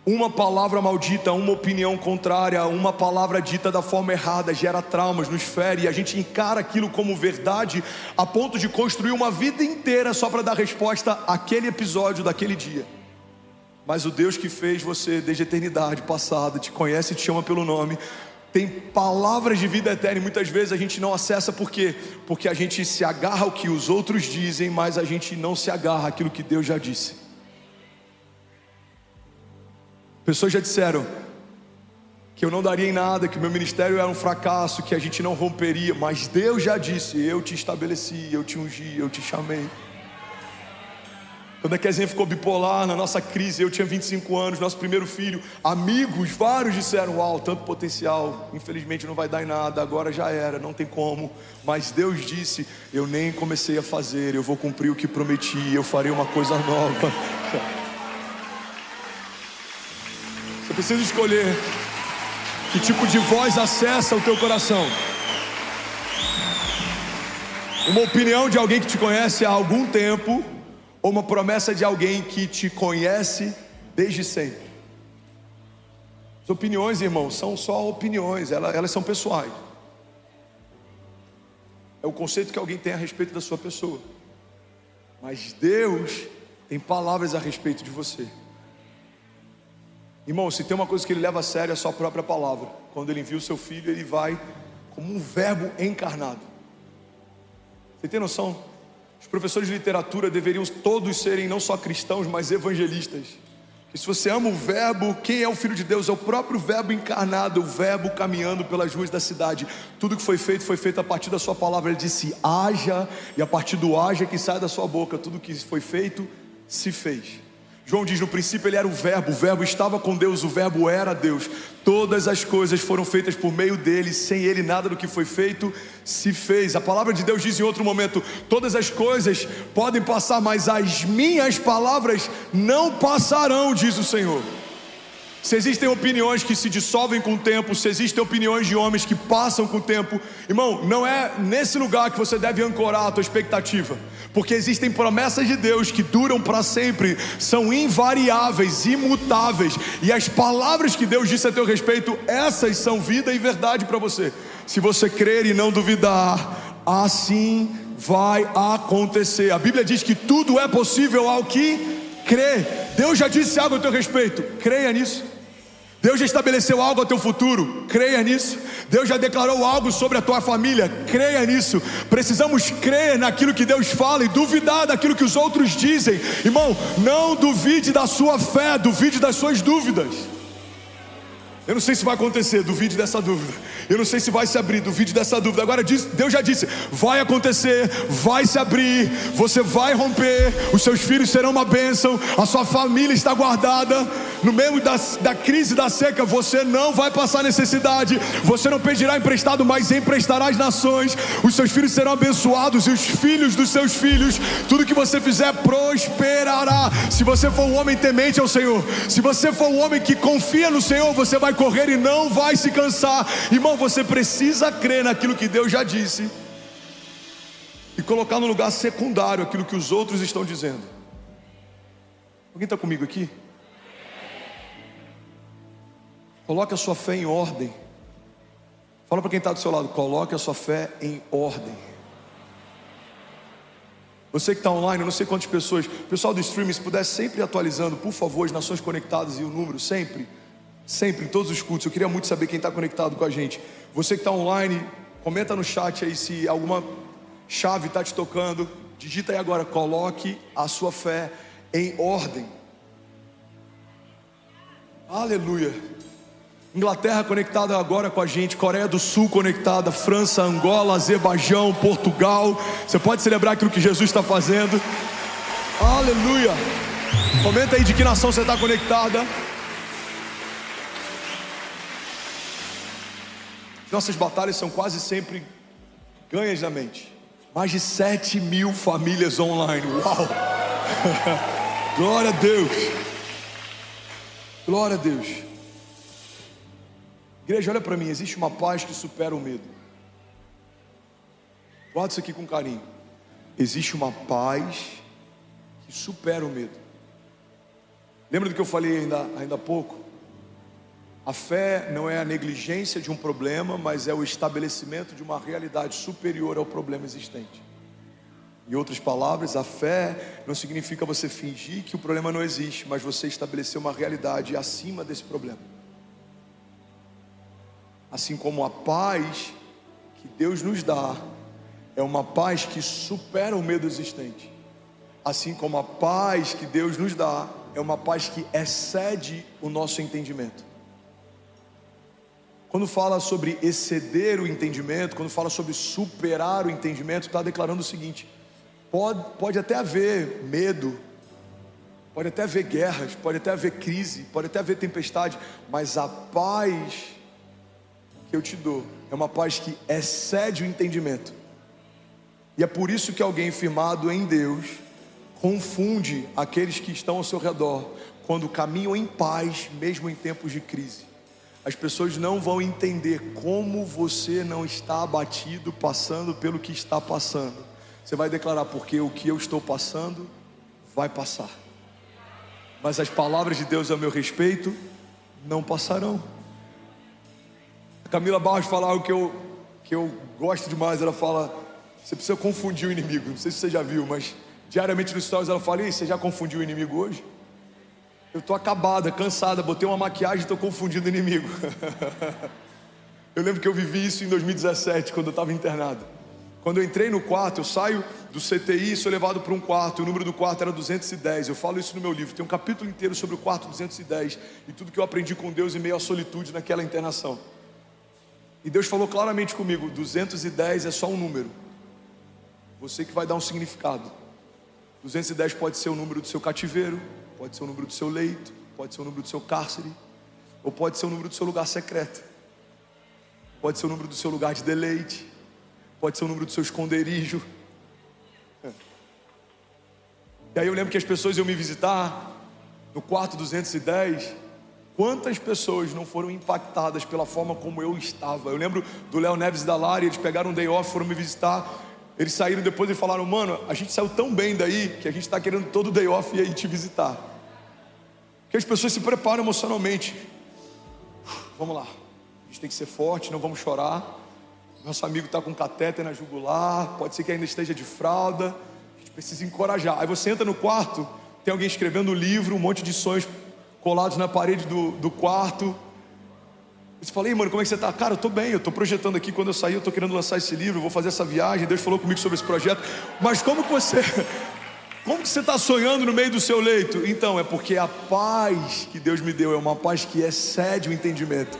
Uma palavra maldita, uma opinião contrária, uma palavra dita da forma errada gera traumas, nos fere, e a gente encara aquilo como verdade a ponto de construir uma vida inteira só para dar resposta àquele episódio daquele dia. Mas o Deus que fez você desde a eternidade passada, te conhece e te chama pelo nome, tem palavras de vida eterna, e muitas vezes a gente não acessa. Por quê? Porque a gente se agarra ao que os outros dizem, mas a gente não se agarra àquilo que Deus já disse. Pessoas já disseram que eu não daria em nada, que o meu ministério era um fracasso, que a gente não romperia, mas Deus já disse: eu te estabeleci, eu te ungi, eu te chamei. Quando a Kezinha ficou bipolar na nossa crise, eu tinha 25 anos, nosso primeiro filho, amigos, vários disseram: uau, tanto potencial, infelizmente não vai dar em nada, agora já era, não tem como. Mas Deus disse: eu nem comecei a fazer, eu vou cumprir o que prometi, eu farei uma coisa nova. Você precisa escolher que tipo de voz acessa o teu coração. Uma opinião de alguém que te conhece há algum tempo, ou uma promessa de alguém que te conhece desde sempre. As opiniões, irmão, são só opiniões, elas são pessoais. É o conceito que alguém tem a respeito da sua pessoa. Mas Deus tem palavras a respeito de você. Irmão, se tem uma coisa que Ele leva a sério, é a sua própria palavra. Quando Ele envia o seu Filho, Ele vai como um verbo encarnado. Você tem noção? Os professores de literatura deveriam todos serem não só cristãos, mas evangelistas. E se você ama o verbo, quem é o Filho de Deus? É o próprio verbo encarnado, o verbo caminhando pelas ruas da cidade. Tudo que foi feito a partir da sua palavra. Ele disse: haja, e a partir do haja que sai da sua boca, tudo que foi feito, se fez. João diz: no princípio ele era o verbo estava com Deus, o verbo era Deus. Todas as coisas foram feitas por meio dele, sem ele nada do que foi feito se fez. A palavra de Deus diz em outro momento: todas as coisas podem passar, mas as minhas palavras não passarão, diz o Senhor. Se existem opiniões que se dissolvem com o tempo, se existem opiniões de homens que passam com o tempo, irmão, não é nesse lugar que você deve ancorar a tua expectativa, porque existem promessas de Deus que duram para sempre, são invariáveis, imutáveis, e as palavras que Deus disse a teu respeito, essas são vida e verdade para você. Se você crer e não duvidar, assim vai acontecer. A Bíblia diz que tudo é possível ao que crê. Deus já disse algo a teu respeito, creia nisso. Deus já estabeleceu algo a teu futuro, creia nisso. Deus já declarou algo sobre a tua família, creia nisso. Precisamos crer naquilo que Deus fala e duvidar daquilo que os outros dizem. Irmão, não duvide da sua fé, duvide das suas dúvidas. Eu não sei se vai acontecer, duvide dessa dúvida. Eu não sei se vai se abrir, duvide dessa dúvida. Agora Deus já disse, vai acontecer, vai se abrir, você vai romper, os seus filhos serão uma bênção, a sua família está guardada. No meio da crise da seca, você não vai passar necessidade, você não pedirá emprestado, mas emprestará às nações. Os seus filhos serão abençoados e os filhos dos seus filhos. Tudo que você fizer prosperará. Se você for um homem temente ao Senhor, se você for um homem que confia no Senhor, você vai correr e não vai se cansar. Irmão, você precisa crer naquilo que Deus já disse e colocar no lugar secundário aquilo que os outros estão dizendo. Alguém está comigo aqui? Coloque a sua fé em ordem. Fala para quem está do seu lado: coloque a sua fé em ordem. Você que está online, eu não sei quantas pessoas. Pessoal do streaming, se puder sempre atualizando, por favor, as nações conectadas e o número, sempre, em todos os cultos. Eu queria muito saber quem está conectado com a gente. Você que está online, comenta no chat aí se alguma chave está te tocando. Digita aí agora: coloque a sua fé em ordem. Aleluia. Inglaterra conectada agora com a gente, Coreia do Sul conectada, França, Angola, Azerbaijão, Portugal. Você pode celebrar aquilo que Jesus está fazendo. Aleluia. Comenta aí de que nação você está conectada. Nossas batalhas são quase sempre ganhas na mente. Mais de 7.000 famílias online. Uau. Glória a Deus. Glória a Deus. Igreja, olha para mim, existe uma paz que supera o medo. Guarda isso aqui com carinho. Existe uma paz que supera o medo. Lembra do que eu falei ainda há pouco? A fé não é a negligência de um problema, mas é o estabelecimento de uma realidade superior ao problema existente. Em outras palavras, a fé não significa você fingir que o problema não existe, mas você estabelecer uma realidade acima desse problema. Assim como a paz que Deus nos dá é uma paz que supera o medo existente. Assim como a paz que Deus nos dá é uma paz que excede o nosso entendimento. Quando fala sobre exceder o entendimento, quando fala sobre superar o entendimento, está declarando o seguinte: pode até haver medo, pode até haver guerras, pode até haver crise, pode até haver tempestade, mas a paz que eu te dou é uma paz que excede o entendimento. E é por isso que alguém firmado em Deus confunde aqueles que estão ao seu redor quando caminham em paz, mesmo em tempos de crise. As pessoas não vão entender como você não está abatido, passando pelo que está passando. Você vai declarar: porque o que eu estou passando vai passar, mas as palavras de Deus a meu respeito não passarão. A Camila Barros fala algo que eu gosto demais. Ela fala: você precisa confundir o inimigo. Não sei se você já viu, mas diariamente nos stories ela fala: e você já confundiu o inimigo hoje? Eu estou acabada, cansada, botei uma maquiagem e estou confundindo o inimigo. Eu lembro que eu vivi isso em 2017, quando eu estava internado. Quando eu entrei no quarto, eu saio do CTI e sou levado para um quarto, e o número do quarto era 210. Eu falo isso no meu livro, tem um capítulo inteiro sobre o quarto 210 e tudo que eu aprendi com Deus em meio à solitude naquela internação. E Deus falou claramente comigo: 210 é só um número, você que vai dar um significado. 210 pode ser o número do seu cativeiro, pode ser o número do seu leito, pode ser o número do seu cárcere, ou pode ser o número do seu lugar secreto, pode ser o número do seu lugar de deleite, pode ser o número do seu esconderijo. E aí eu lembro que as pessoas iam me visitar no quarto 210. Quantas pessoas não foram impactadas pela forma como eu estava? Eu lembro do Léo Neves e da Lari, eles pegaram um day off, foram me visitar. Eles saíram depois e falaram: mano, a gente saiu tão bem daí que a gente está querendo todo day off e aí te visitar. Porque as pessoas se preparam emocionalmente. Vamos lá, a gente tem que ser forte, não vamos chorar. Nosso amigo está com catéter na jugular, pode ser que ainda esteja de fralda. A gente precisa encorajar. Aí você entra no quarto, tem alguém escrevendo um livro, um monte de sonhos colados na parede do quarto. Eu falei: mano, como é que você está? Cara, eu estou bem, eu estou projetando aqui. Quando eu sair, eu estou querendo lançar esse livro, vou fazer essa viagem. Deus falou comigo sobre esse projeto. Mas como que você está sonhando no meio do seu leito? Então, é porque a paz que Deus me deu é uma paz que excede o entendimento.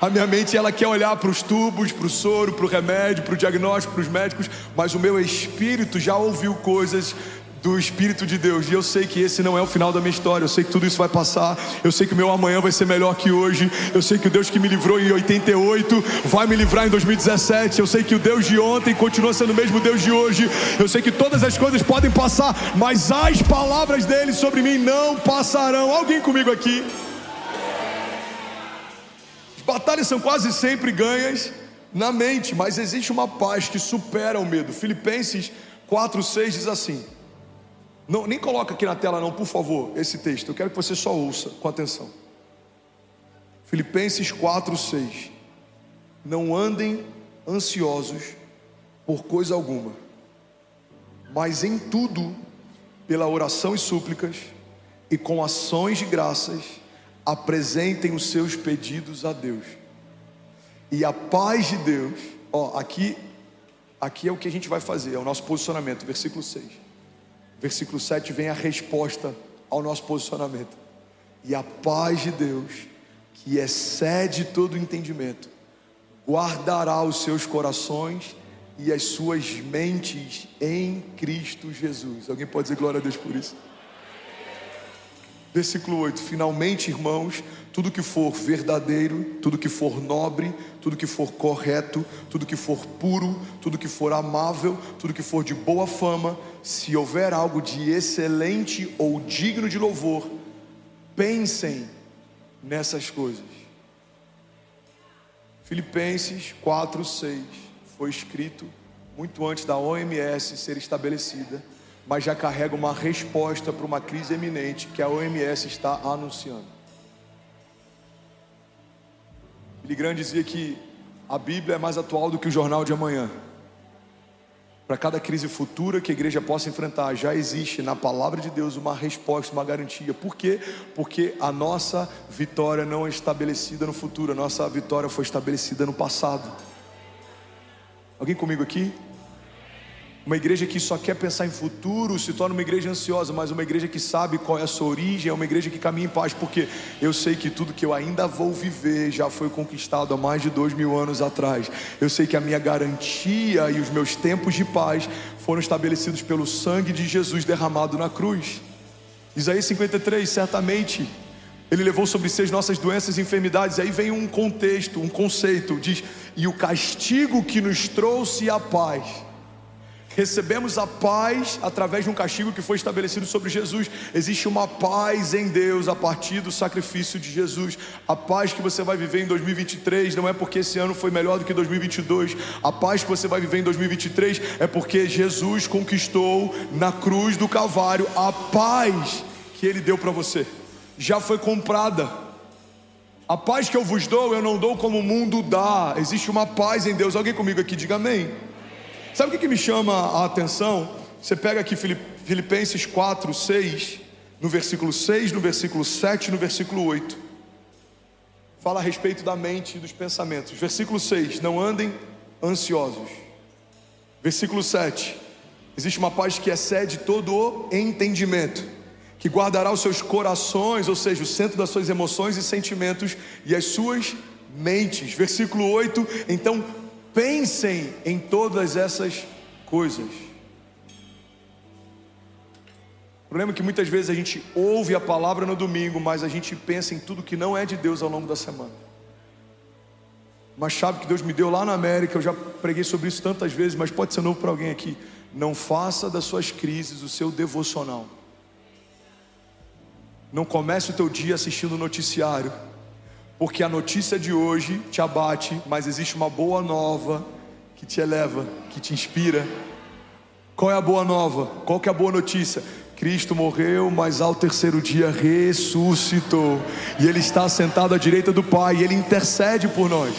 A minha mente, ela quer olhar para os tubos, para o soro, para o remédio, para o diagnóstico, para os médicos, mas o meu espírito já ouviu coisas do Espírito de Deus, e eu sei que esse não é o final da minha história. Eu sei que tudo isso vai passar, eu sei que o meu amanhã vai ser melhor que hoje. Eu sei que o Deus que me livrou em 88 vai me livrar em 2017. Eu sei que o Deus de ontem continua sendo o mesmo Deus de hoje. Eu sei que todas as coisas podem passar, mas as palavras dele sobre mim não passarão. Alguém comigo aqui? As batalhas são quase sempre ganhas na mente, mas existe uma paz que supera o medo. Filipenses 4:6 diz assim. Não, nem coloca aqui na tela não, por favor, esse texto. Eu quero que você só ouça com atenção. Filipenses 4:6. Não andem ansiosos por coisa alguma, mas em tudo, pela oração e súplicas e com ações de graças, apresentem os seus pedidos a Deus. E a paz de Deus, aqui é o que a gente vai fazer, é o nosso posicionamento, versículo 6. Versículo 7 vem a resposta ao nosso posicionamento. E a paz de Deus, que excede todo entendimento, guardará os seus corações e as suas mentes em Cristo Jesus. Alguém pode dizer glória a Deus por isso? Versículo 8. Finalmente, irmãos, tudo que for verdadeiro, tudo que for nobre, tudo que for correto, tudo que for puro, tudo que for amável, tudo que for de boa fama, se houver algo de excelente ou digno de louvor, pensem nessas coisas. Filipenses 4:6 foi escrito muito antes da OMS ser estabelecida, mas já carrega uma resposta para uma crise eminente que a OMS está anunciando. Billy Graham dizia que a Bíblia é mais atual do que o jornal de amanhã. Para cada crise futura que a igreja possa enfrentar, já existe na palavra de Deus uma resposta, uma garantia. Por quê? Porque a nossa vitória não é estabelecida no futuro, a nossa vitória foi estabelecida no passado. Alguém comigo aqui? Uma igreja que só quer pensar em futuro se torna uma igreja ansiosa, mas uma igreja que sabe qual é a sua origem é uma igreja que caminha em paz, porque eu sei que tudo que eu ainda vou viver já foi conquistado há mais de 2000 anos atrás. Eu sei que a minha garantia e os meus tempos de paz foram estabelecidos pelo sangue de Jesus derramado na cruz. Isaías 53, certamente Ele levou sobre si as nossas doenças e enfermidades. Aí vem um contexto, um conceito, diz: e o castigo que nos trouxe a paz. Recebemos a paz através de um castigo que foi estabelecido sobre Jesus. Existe uma paz em Deus a partir do sacrifício de Jesus. A paz que você vai viver em 2023 não é porque esse ano foi melhor do que 2022. A paz que você vai viver em 2023 é porque Jesus conquistou na cruz do Calvário a paz que Ele deu para você. Já foi comprada. A paz que eu vos dou, eu não dou como o mundo dá. Existe uma paz em Deus. Alguém comigo aqui, diga amém. Sabe o que me chama a atenção? Você pega aqui Filipenses 4:6, no versículo 6, no versículo 7, no versículo 8. Fala a respeito da mente e dos pensamentos. Versículo 6, não andem ansiosos. Versículo 7, existe uma paz que excede todo o entendimento, que guardará os seus corações, ou seja, o centro das suas emoções e sentimentos e as suas mentes. Versículo 8, então pensem em todas essas coisas. problema é que muitas vezes a gente ouve a palavra no domingo, mas a gente pensa em tudo que não é de Deus ao longo da semana. Uma chave que Deus me deu lá na América, eu já preguei sobre isso tantas vezes, mas pode ser novo para alguém aqui. Não faça das suas crises o seu devocional. Não comece o teu dia assistindo o noticiário, porque a notícia de hoje te abate, mas existe uma boa nova que te eleva, que te inspira. Qual é a boa nova? Qual que é a boa notícia? Cristo morreu, mas ao terceiro dia ressuscitou, e Ele está sentado à direita do Pai, e Ele intercede por nós.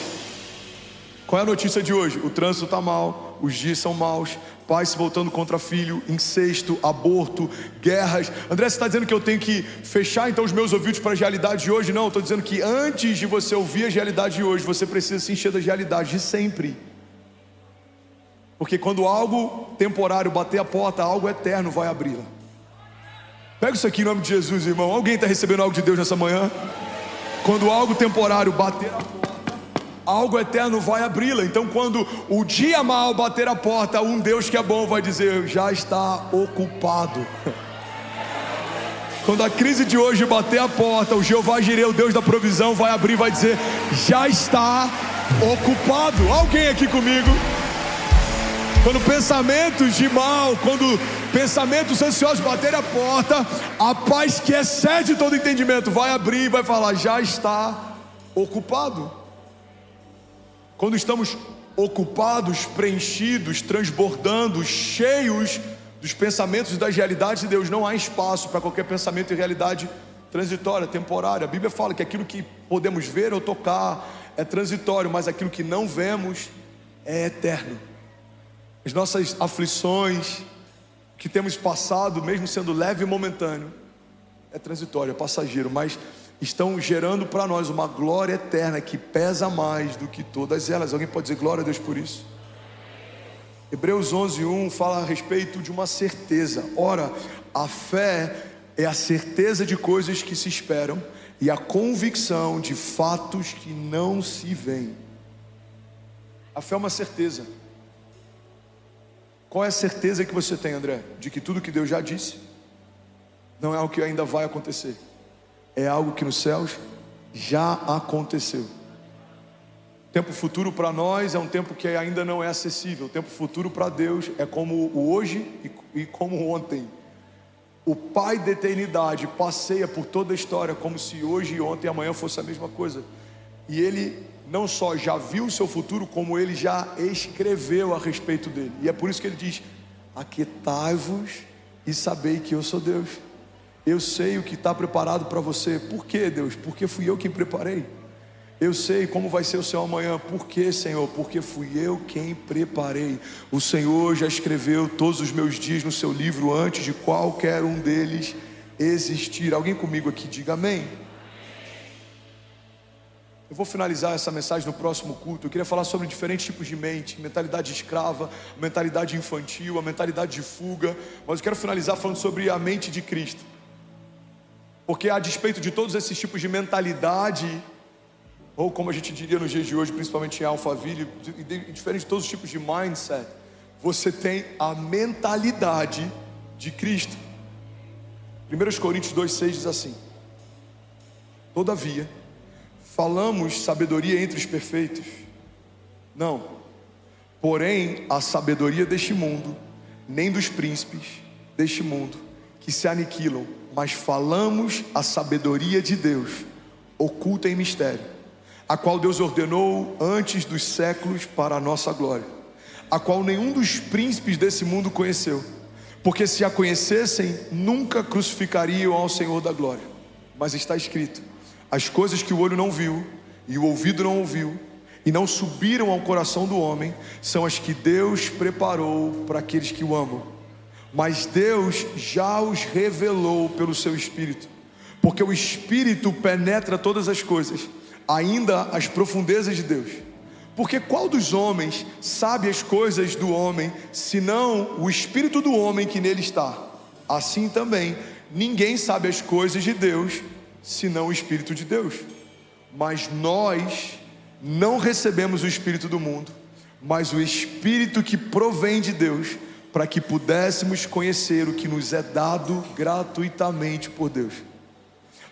Qual é a notícia de hoje? O trânsito está mal, os dias são maus, pais se voltando contra filho, incesto, aborto, guerras. André, você está dizendo que eu tenho que fechar então os meus ouvidos para as realidades de hoje? Não, eu estou dizendo que antes de você ouvir as realidades de hoje, você precisa se encher das realidades de sempre. Porque quando algo temporário bater a porta, algo eterno vai abri-la. Pega isso aqui em nome de Jesus, irmão. Alguém está recebendo algo de Deus nessa manhã? Quando algo temporário bater a porta, algo eterno vai abri-la. Então quando o dia mal bater a porta, um Deus que é bom vai dizer: já está ocupado. Quando a crise de hoje bater a porta, o Jeová Jireh, o Deus da provisão, vai abrir e vai dizer: já está ocupado. Alguém aqui comigo? Quando pensamentos de mal, quando pensamentos ansiosos baterem a porta, a paz que excede todo entendimento vai abrir e vai falar: já está ocupado. Quando estamos ocupados, preenchidos, transbordando, cheios dos pensamentos e das realidades de Deus, não há espaço para qualquer pensamento e realidade transitória, temporária. A Bíblia fala que aquilo que podemos ver ou tocar é transitório, mas aquilo que não vemos é eterno. As nossas aflições que temos passado, mesmo sendo leve e momentâneo, é transitório, é passageiro, mas estão gerando para nós uma glória eterna que pesa mais do que todas elas. Alguém pode dizer glória a Deus por isso? Hebreus 11:1 fala a respeito de uma certeza. Ora, a fé é a certeza de coisas que se esperam e a convicção de fatos que não se veem. A fé é uma certeza. Qual é a certeza que você tem, André? De que tudo que Deus já disse não é algo que ainda vai acontecer, é algo que nos céus já aconteceu. O tempo futuro para nós é um tempo que ainda não é acessível. O tempo futuro para Deus é como o hoje e como o ontem. O Pai da eternidade passeia por toda a história como se hoje e ontem e amanhã fosse a mesma coisa. E Ele não só já viu o seu futuro, como Ele já escreveu a respeito dele. E é por isso que Ele diz: aquietai-vos e sabei que eu sou Deus. Eu sei o que está preparado para você. Por quê, Deus? Porque fui eu quem preparei. Eu sei como vai ser o seu amanhã. Por quê, Senhor? Porque fui eu quem preparei. O Senhor já escreveu todos os meus dias no seu livro antes de qualquer um deles existir. Alguém comigo aqui diga amém. Eu vou finalizar essa mensagem no próximo culto. Eu queria falar sobre diferentes tipos de mente: mentalidade escrava, mentalidade infantil, a mentalidade de fuga. Mas eu quero finalizar falando sobre a mente de Cristo. Porque a despeito de todos esses tipos de mentalidade, ou como a gente diria nos dias de hoje, principalmente em Alphaville, diferente de todos os tipos de mindset, você tem a mentalidade de Cristo. 1 Coríntios 2,6 diz assim: todavia, falamos sabedoria entre os perfeitos? Não, porém a sabedoria deste mundo, nem dos príncipes deste mundo, que se aniquilam, mas falamos a sabedoria de Deus, oculta em mistério, a qual Deus ordenou antes dos séculos para a nossa glória, a qual nenhum dos príncipes desse mundo conheceu, porque se a conhecessem, nunca crucificariam ao Senhor da glória. Mas está escrito: as coisas que o olho não viu e o ouvido não ouviu e não subiram ao coração do homem, são as que Deus preparou para aqueles que o amam. Mas Deus já os revelou pelo seu Espírito, porque o Espírito penetra todas as coisas, ainda as profundezas de Deus. Porque qual dos homens sabe as coisas do homem, senão o Espírito do homem que nele está? Assim também, ninguém sabe as coisas de Deus, senão o Espírito de Deus. Mas nós não recebemos o Espírito do mundo, mas o Espírito que provém de Deus, para que pudéssemos conhecer o que nos é dado gratuitamente por Deus,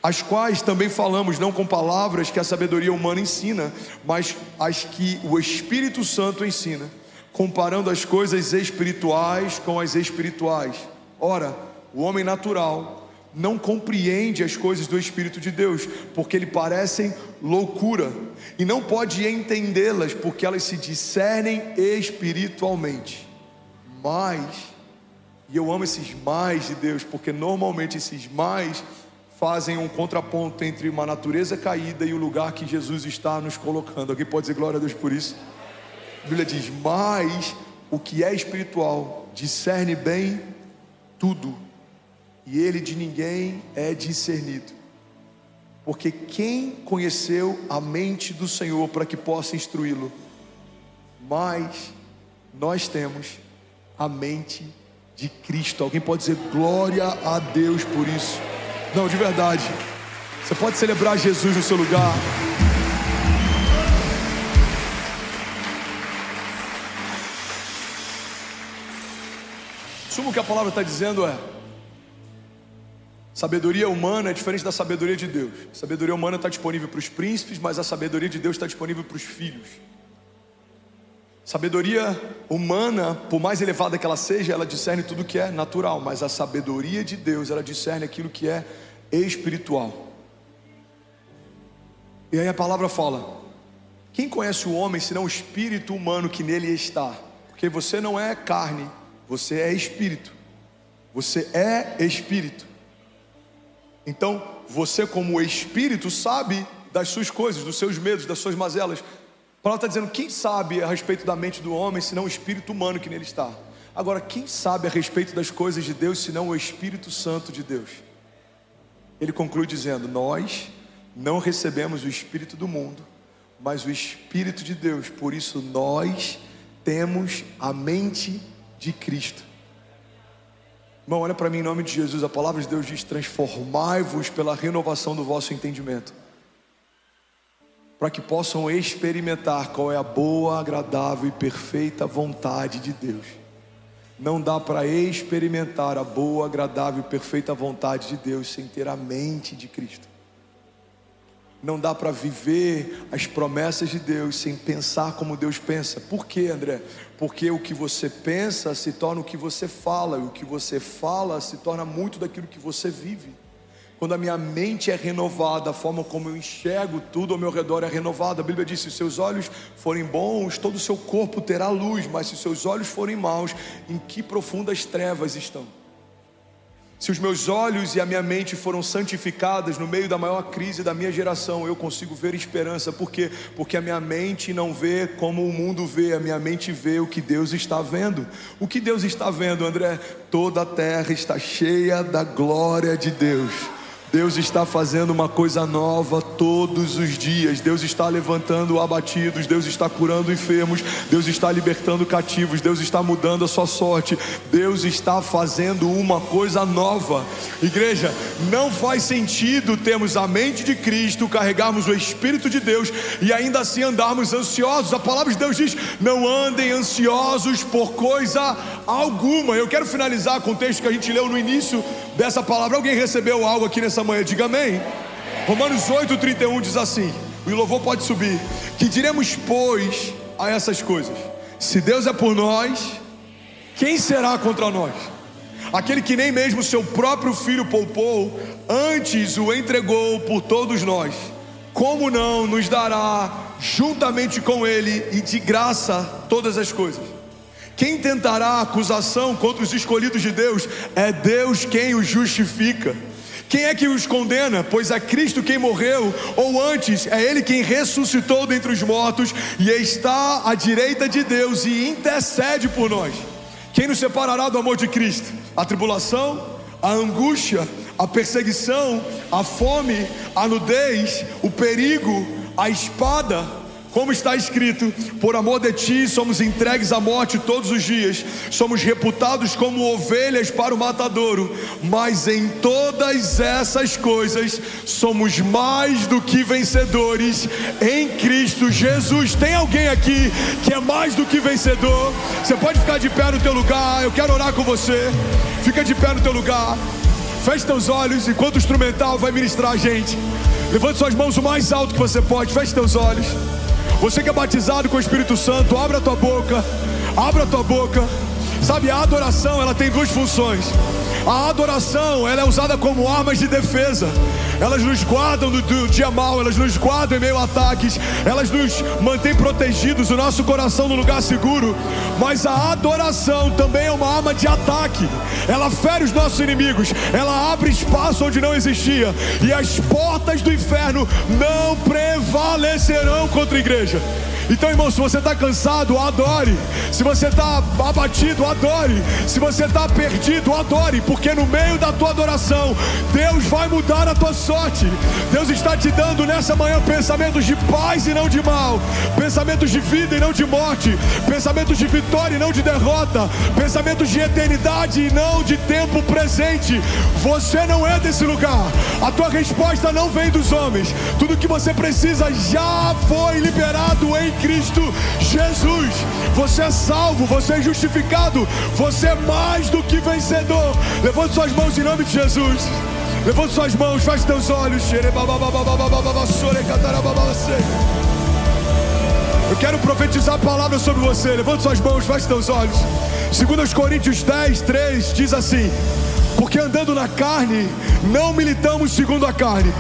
as quais também falamos não com palavras que a sabedoria humana ensina, mas as que o Espírito Santo ensina, comparando as coisas espirituais com as espirituais. Ora, o homem natural não compreende as coisas do Espírito de Deus, porque lhe parecem loucura, e não pode entendê-las, porque elas se discernem espiritualmente. Mas, e eu amo esses mais de Deus, porque normalmente esses mais fazem um contraponto entre uma natureza caída e o lugar que Jesus está nos colocando. Alguém pode dizer glória a Deus por isso? A Bíblia diz: mas o que é espiritual discerne bem tudo, e ele de ninguém é discernido. Porque quem conheceu a mente do Senhor para que possa instruí-lo? Mas nós temos a mente de Cristo. Alguém pode dizer glória a Deus por isso? Não, de verdade. Você pode celebrar Jesus no seu lugar. Sumo que a palavra está dizendo é: sabedoria humana é diferente da sabedoria de Deus. A sabedoria humana está disponível para os príncipes, mas a sabedoria de Deus está disponível para os filhos. Sabedoria humana, por mais elevada que ela seja, ela discerne tudo que é natural, mas a sabedoria de Deus, ela discerne aquilo que é espiritual. E aí a palavra fala: quem conhece o homem senão o espírito humano que nele está? Porque você não é carne, você é espírito. Você é espírito. Então, você como espírito sabe das suas coisas, dos seus medos, das suas mazelas. A palavra está dizendo: quem sabe a respeito da mente do homem senão o espírito humano que nele está? Agora, quem sabe a respeito das coisas de Deus senão o Espírito Santo de Deus? Ele conclui dizendo: nós não recebemos o espírito do mundo, mas o Espírito de Deus. Por isso nós temos a mente de Cristo. Irmão, olha para mim em nome de Jesus. A palavra de Deus diz: transformai-vos pela renovação do vosso entendimento, para que possam experimentar qual é a boa, agradável e perfeita vontade de Deus. Não dá para experimentar a boa, agradável e perfeita vontade de Deus sem ter a mente de Cristo. Não dá para viver as promessas de Deus sem pensar como Deus pensa. Por quê, André? Porque o que você pensa se torna o que você fala, e o que você fala se torna muito daquilo que você vive. Quando a minha mente é renovada, a forma como eu enxergo tudo ao meu redor é renovada. A Bíblia diz: se os seus olhos forem bons, todo o seu corpo terá luz, mas se os seus olhos forem maus, em que profundas trevas estão? Se os meus olhos e a minha mente foram santificadas no meio da maior crise da minha geração, eu consigo ver esperança. Por quê? Porque a minha mente não vê como o mundo vê, a minha mente vê o que Deus está vendo. O que Deus está vendo, André? Toda a terra está cheia da glória de Deus. Deus está fazendo uma coisa nova todos os dias. Deus está levantando abatidos, Deus está curando enfermos, Deus está libertando cativos, Deus está mudando a sua sorte. Deus está fazendo uma coisa nova. Igreja, não faz sentido termos a mente de Cristo, carregarmos o Espírito de Deus e ainda assim andarmos ansiosos. A palavra de Deus diz: não andem ansiosos por coisa alguma. Eu quero finalizar com o texto que a gente leu no início dessa palavra. Alguém recebeu algo aqui nessa manhã? Diga amém. Romanos 8:31 diz assim, e o louvor pode subir: que diremos pois a essas coisas? Se Deus é por nós, quem será contra nós? Aquele que nem mesmo seu próprio filho poupou, antes o entregou por todos nós, como não nos dará juntamente com ele e de graça todas as coisas? Quem tentará acusação contra os escolhidos de Deus? É Deus quem os justifica. Quem é que os condena? Pois é Cristo quem morreu, ou antes, é Ele quem ressuscitou dentre os mortos e está à direita de Deus e intercede por nós. Quem nos separará do amor de Cristo? A tribulação, a angústia, a perseguição, a fome, a nudez, o perigo, a espada. Como está escrito, por amor de ti somos entregues à morte todos os dias, somos reputados como ovelhas para o matadouro, mas em todas essas coisas somos mais do que vencedores em Cristo Jesus. Tem alguém aqui que é mais do que vencedor? Você pode ficar de pé no teu lugar, eu quero orar com você. Fica de pé no teu lugar, feche teus olhos enquanto o instrumental vai ministrar a gente. Levante suas mãos o mais alto que você pode, feche teus olhos. Você que é batizado com o Espírito Santo, abra a tua boca, abra a tua boca. Sabe, a adoração, ela tem duas funções. A adoração, ela é usada como armas de defesa. Elas nos guardam do dia mau, elas nos guardam em meio a ataques, elas nos mantêm protegidos, o nosso coração no lugar seguro. Mas a adoração também é uma arma de ataque. Ela fere os nossos inimigos, ela abre espaço onde não existia, e as portas do inferno não prevalecerão contra a igreja. Então, irmão, se você está cansado, adore. Se você está abatido, adore. Se você está perdido, adore. Porque no meio da tua adoração, Deus vai mudar a tua sorte. Deus está te dando nessa manhã pensamentos de paz e não de mal, pensamentos de vida e não de morte, pensamentos de vitória e não de derrota, pensamentos de eternidade e não de tempo presente. Você não é desse lugar. A tua resposta não vem dos homens. Tudo que você precisa já foi liberado em Cristo Jesus. Você é salvo, você é justificado, você é mais do que vencedor. Levante suas mãos em nome de Jesus. Levante suas mãos, feche teus olhos. Eu quero profetizar a palavra sobre você. Levante suas mãos, feche teus olhos. 2 Coríntios 10, 3 diz assim: porque andando na carne, não militamos segundo a carne.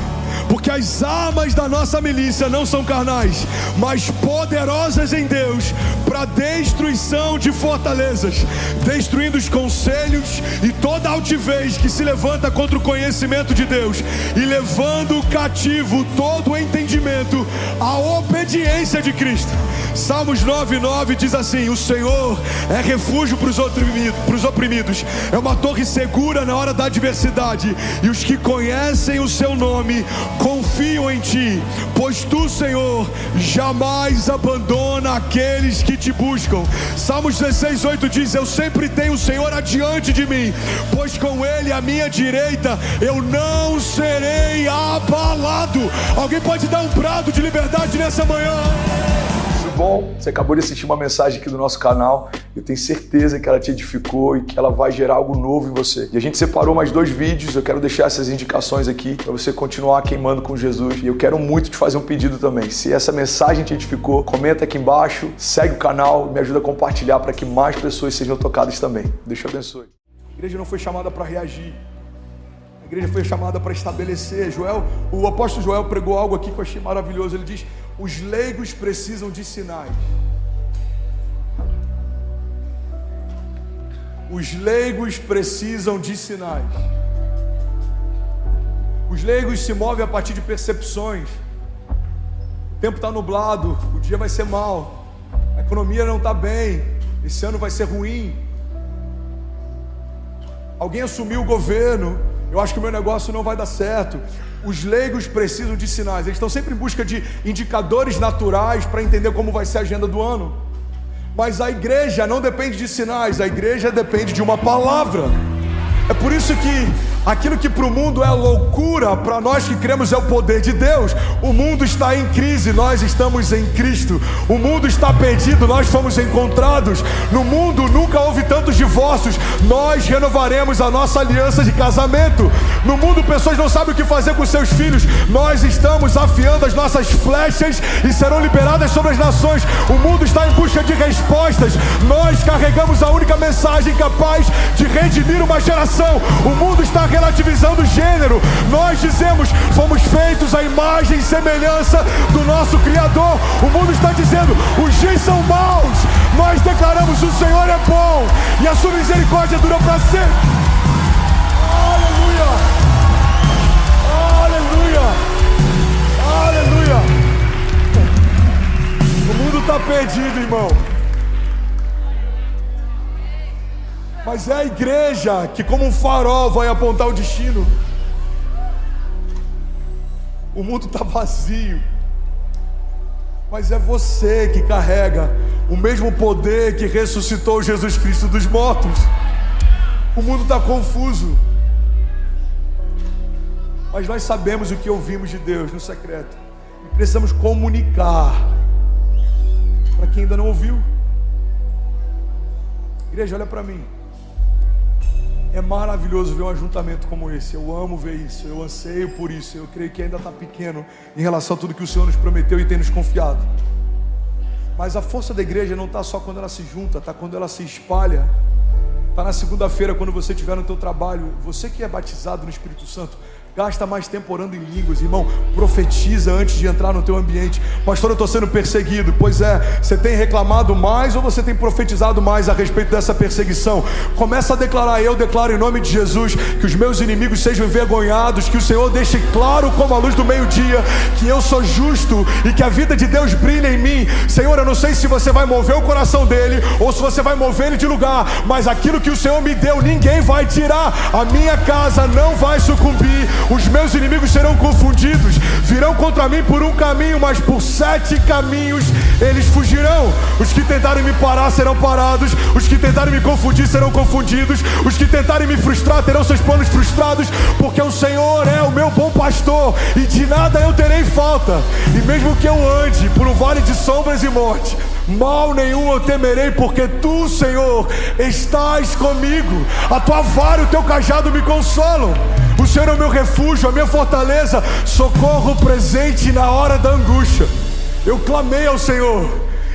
Porque as armas da nossa milícia não são carnais, mas poderosas em Deus para destruição de fortalezas, destruindo os conselhos e toda altivez que se levanta contra o conhecimento de Deus, e levando cativo todo o entendimento à obediência de Cristo. Salmos 9:9 diz assim: o Senhor é refúgio para os oprimidos, é uma torre segura na hora da adversidade, e os que conhecem o seu nome confiam em ti, pois tu, Senhor, jamais abandona aqueles que te buscam. Salmos 16:8 diz: eu sempre tenho o Senhor adiante de mim, pois com ele à minha direita eu não serei abalado. Alguém pode dar um brado de liberdade nessa manhã? Bom, você acabou de assistir uma mensagem aqui do nosso canal. Eu tenho certeza que ela te edificou e que ela vai gerar algo novo em você. E a gente separou mais 2 vídeos. Eu quero deixar essas indicações aqui para você continuar queimando com Jesus. E eu quero muito te fazer um pedido também. Se essa mensagem te edificou, comenta aqui embaixo, segue o canal, me ajuda a compartilhar para que mais pessoas sejam tocadas também. Deus te abençoe. A igreja não foi chamada para reagir. A igreja foi chamada para estabelecer. O apóstolo Joel pregou algo aqui que eu achei maravilhoso. Ele diz: os leigos precisam de sinais. Os leigos precisam de sinais. Os leigos se movem a partir de percepções. O tempo está nublado, o dia vai ser mau, a economia não está bem, esse ano vai ser ruim. Alguém assumiu o governo, eu acho que o meu negócio não vai dar certo. Os leigos precisam de sinais. Eles estão sempre em busca de indicadores naturais para entender como vai ser a agenda do ano. Mas a igreja não depende de sinais, a igreja depende de uma palavra. É por isso que aquilo que para o mundo é loucura, para nós que cremos é o poder de Deus. O mundo está em crise, nós estamos em Cristo. O mundo está perdido, nós fomos encontrados. No mundo nunca houve tantos divórcios, nós renovaremos a nossa aliança de casamento. No mundo pessoas não sabem o que fazer com seus filhos, nós estamos afiando as nossas flechas e serão liberadas sobre as nações. O mundo está em busca de respostas, nós carregamos a única mensagem capaz de redimir uma geração. O mundo está relativizando o gênero, nós dizemos: fomos feitos à imagem e semelhança do nosso Criador. O mundo está dizendo: os dias são maus, nós declaramos: o Senhor é bom e a sua misericórdia dura para sempre. Aleluia, aleluia, aleluia. O mundo está perdido, irmão, mas é a igreja que, como um farol, vai apontar o destino. O mundo está vazio. Mas é você que carrega o mesmo poder que ressuscitou Jesus Cristo dos mortos. O mundo está confuso, mas nós sabemos o que ouvimos de Deus no secreto e precisamos comunicar para quem ainda não ouviu. Igreja, olha para mim. É maravilhoso ver um ajuntamento como esse. Eu amo ver isso, eu anseio por isso. Eu creio que ainda está pequeno em relação a tudo que o Senhor nos prometeu e tem nos confiado. Mas a força da igreja não está só quando ela se junta, está quando ela se espalha. Está na segunda-feira, quando você estiver no teu trabalho. Você que é batizado no Espírito Santo, gasta mais tempo orando em línguas, irmão. Profetiza antes de entrar no teu ambiente. Pastor, eu estou sendo perseguido. Pois é, você tem reclamado mais ou você tem profetizado mais a respeito dessa perseguição? Começa a declarar: eu declaro em nome de Jesus que os meus inimigos sejam envergonhados, que o Senhor deixe claro como a luz do meio-dia que eu sou justo e que a vida de Deus brilha em mim. Senhor, eu não sei se você vai mover o coração dele ou se você vai mover ele de lugar, mas aquilo que o Senhor me deu ninguém vai tirar. A minha casa não vai sucumbir. Os meus inimigos serão confundidos, virão contra mim por um caminho, mas por 7 caminhos eles fugirão. Os que tentarem me parar serão parados, os que tentarem me confundir serão confundidos, os que tentarem me frustrar terão seus planos frustrados, porque o Senhor é o meu bom pastor e de nada eu terei falta. E mesmo que eu ande por um vale de sombras e morte, mal nenhum eu temerei, porque tu, Senhor, estás comigo. A tua vara e o teu cajado me consolam. O Senhor é o meu refúgio, a minha fortaleza, socorro presente na hora da angústia. Eu clamei ao Senhor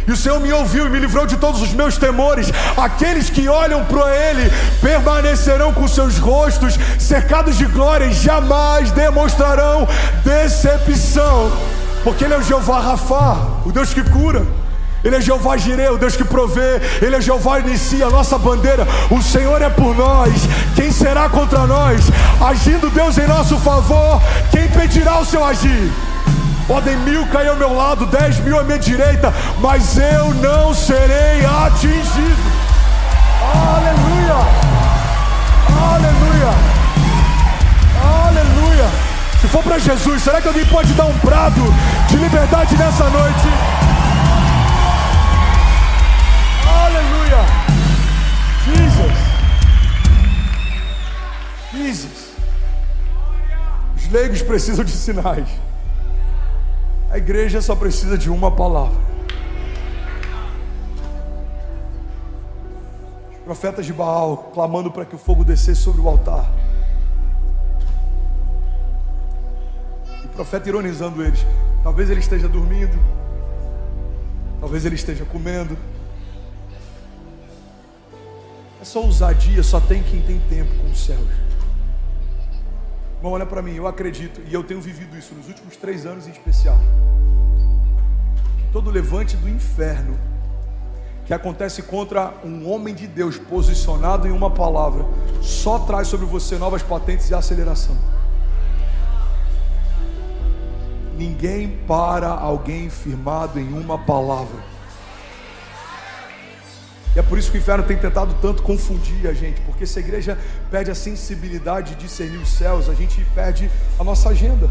e o Senhor me ouviu e me livrou de todos os meus temores. Aqueles que olham para Ele permanecerão com seus rostos cercados de glória e jamais demonstrarão decepção, porque Ele é o Jeová Rafá, o Deus que cura. Ele é Jeová Jireh, o Deus que provê. Ele é Jeová Nissi, a nossa bandeira. O Senhor é por nós, quem será contra nós? Agindo Deus em nosso favor, quem impedirá o seu agir? Podem 1000 cair ao meu lado, 10.000 à minha direita, mas eu não serei atingido. Aleluia, aleluia, aleluia. Se for para Jesus, será que alguém pode dar um brado de liberdade nessa noite? Aleluia. Jesus. Os leigos precisam de sinais. A igreja só precisa de uma palavra. Os profetas de Baal clamando para que o fogo descesse sobre o altar. E o profeta ironizando eles. Talvez ele esteja dormindo, talvez ele esteja comendo. Essa ousadia só tem quem tem tempo com os céus. Irmão, olha para mim, eu acredito, e eu tenho vivido isso nos últimos 3 anos em especial, que todo levante do inferno que acontece contra um homem de Deus posicionado em uma palavra só traz sobre você novas patentes e aceleração. Ninguém para alguém firmado em uma palavra. E é por isso que o inferno tem tentado tanto confundir a gente, porque se a igreja perde a sensibilidade de discernir os céus, a gente perde a nossa agenda.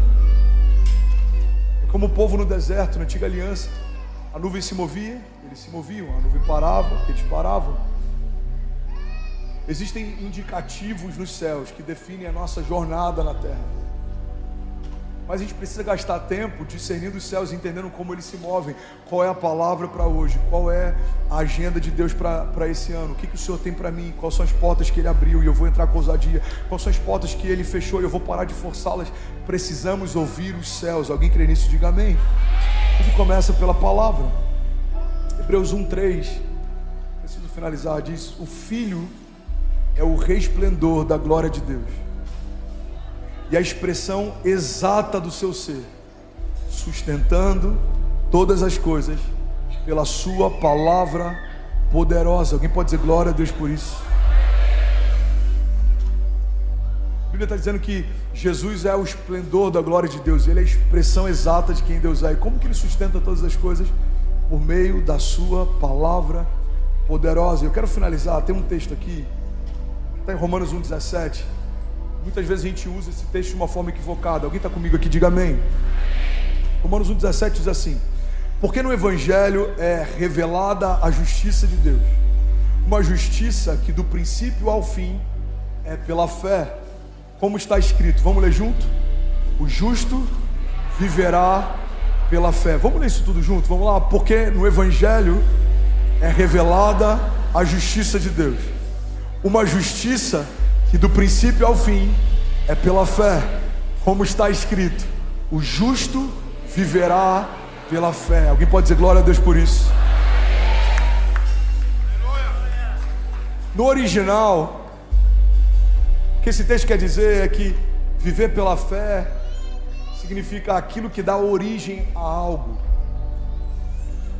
É como o povo no deserto, na antiga aliança. A nuvem se movia, eles se moviam. A nuvem parava, eles paravam. Existem indicativos nos céus que definem a nossa jornada na terra. Mas a gente precisa gastar tempo discernindo os céus, entendendo como eles se movem. Qual é a palavra para hoje? Qual é a agenda de Deus para esse ano? O que o Senhor tem para mim? Quais são as portas que Ele abriu e eu vou entrar com ousadia? Quais são as portas que Ele fechou e eu vou parar de forçá-las? Precisamos ouvir os céus. Alguém crê nisso? Diga amém. Tudo começa pela palavra. Hebreus 1:3. Preciso finalizar. Diz: o Filho é o resplendor da glória de Deus e a expressão exata do seu ser, sustentando todas as coisas pela sua palavra poderosa. Alguém pode dizer glória a Deus por isso? A Bíblia está dizendo que Jesus é o esplendor da glória de Deus. Ele é a expressão exata de quem Deus é. E como que Ele sustenta todas as coisas? Por meio da sua palavra poderosa. Eu quero finalizar, tem um texto aqui, está em Romanos 1:17. Muitas vezes a gente usa esse texto de uma forma equivocada. Alguém está comigo aqui? Diga amém. Romanos 1:17 diz assim: Porque no Evangelho é revelada a justiça de Deus. Uma justiça que do princípio ao fim é pela fé. Como está escrito, vamos ler junto? O justo viverá pela fé. Vamos ler isso tudo junto? Vamos lá. Porque no Evangelho é revelada a justiça de Deus. Uma justiça que do princípio ao fim é pela fé. Como está escrito, o justo viverá pela fé. Alguém pode dizer glória a Deus por isso? No original, o que esse texto quer dizer é que viver pela fé significa aquilo que dá origem a algo.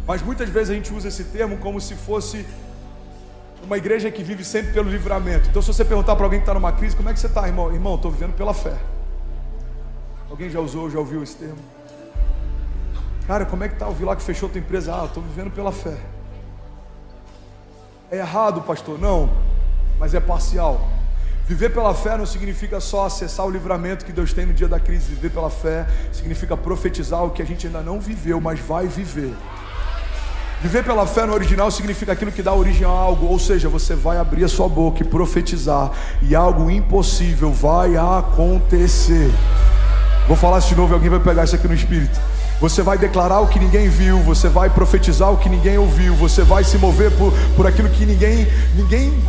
Mas muitas vezes a gente usa esse termo como se fosse uma igreja que vive sempre pelo livramento. Então se você perguntar para alguém que está numa crise, como é que você está, irmão? Irmão, estou vivendo pela fé. Alguém já usou, já ouviu esse termo? Cara, como é que está? Eu vi lá que fechou tua empresa. Ah, eu estou vivendo pela fé. É errado, pastor? Não, mas é parcial. Viver pela fé não significa só acessar o livramento que Deus tem no dia da crise. Viver pela fé significa profetizar o que a gente ainda não viveu, mas vai viver. Viver pela fé no original significa aquilo que dá origem a algo, ou seja, você vai abrir a sua boca e profetizar, e algo impossível vai acontecer. Vou falar isso de novo e alguém vai pegar isso aqui no espírito. Você vai declarar o que ninguém viu, você vai profetizar o que ninguém ouviu, você vai se mover por aquilo que ninguém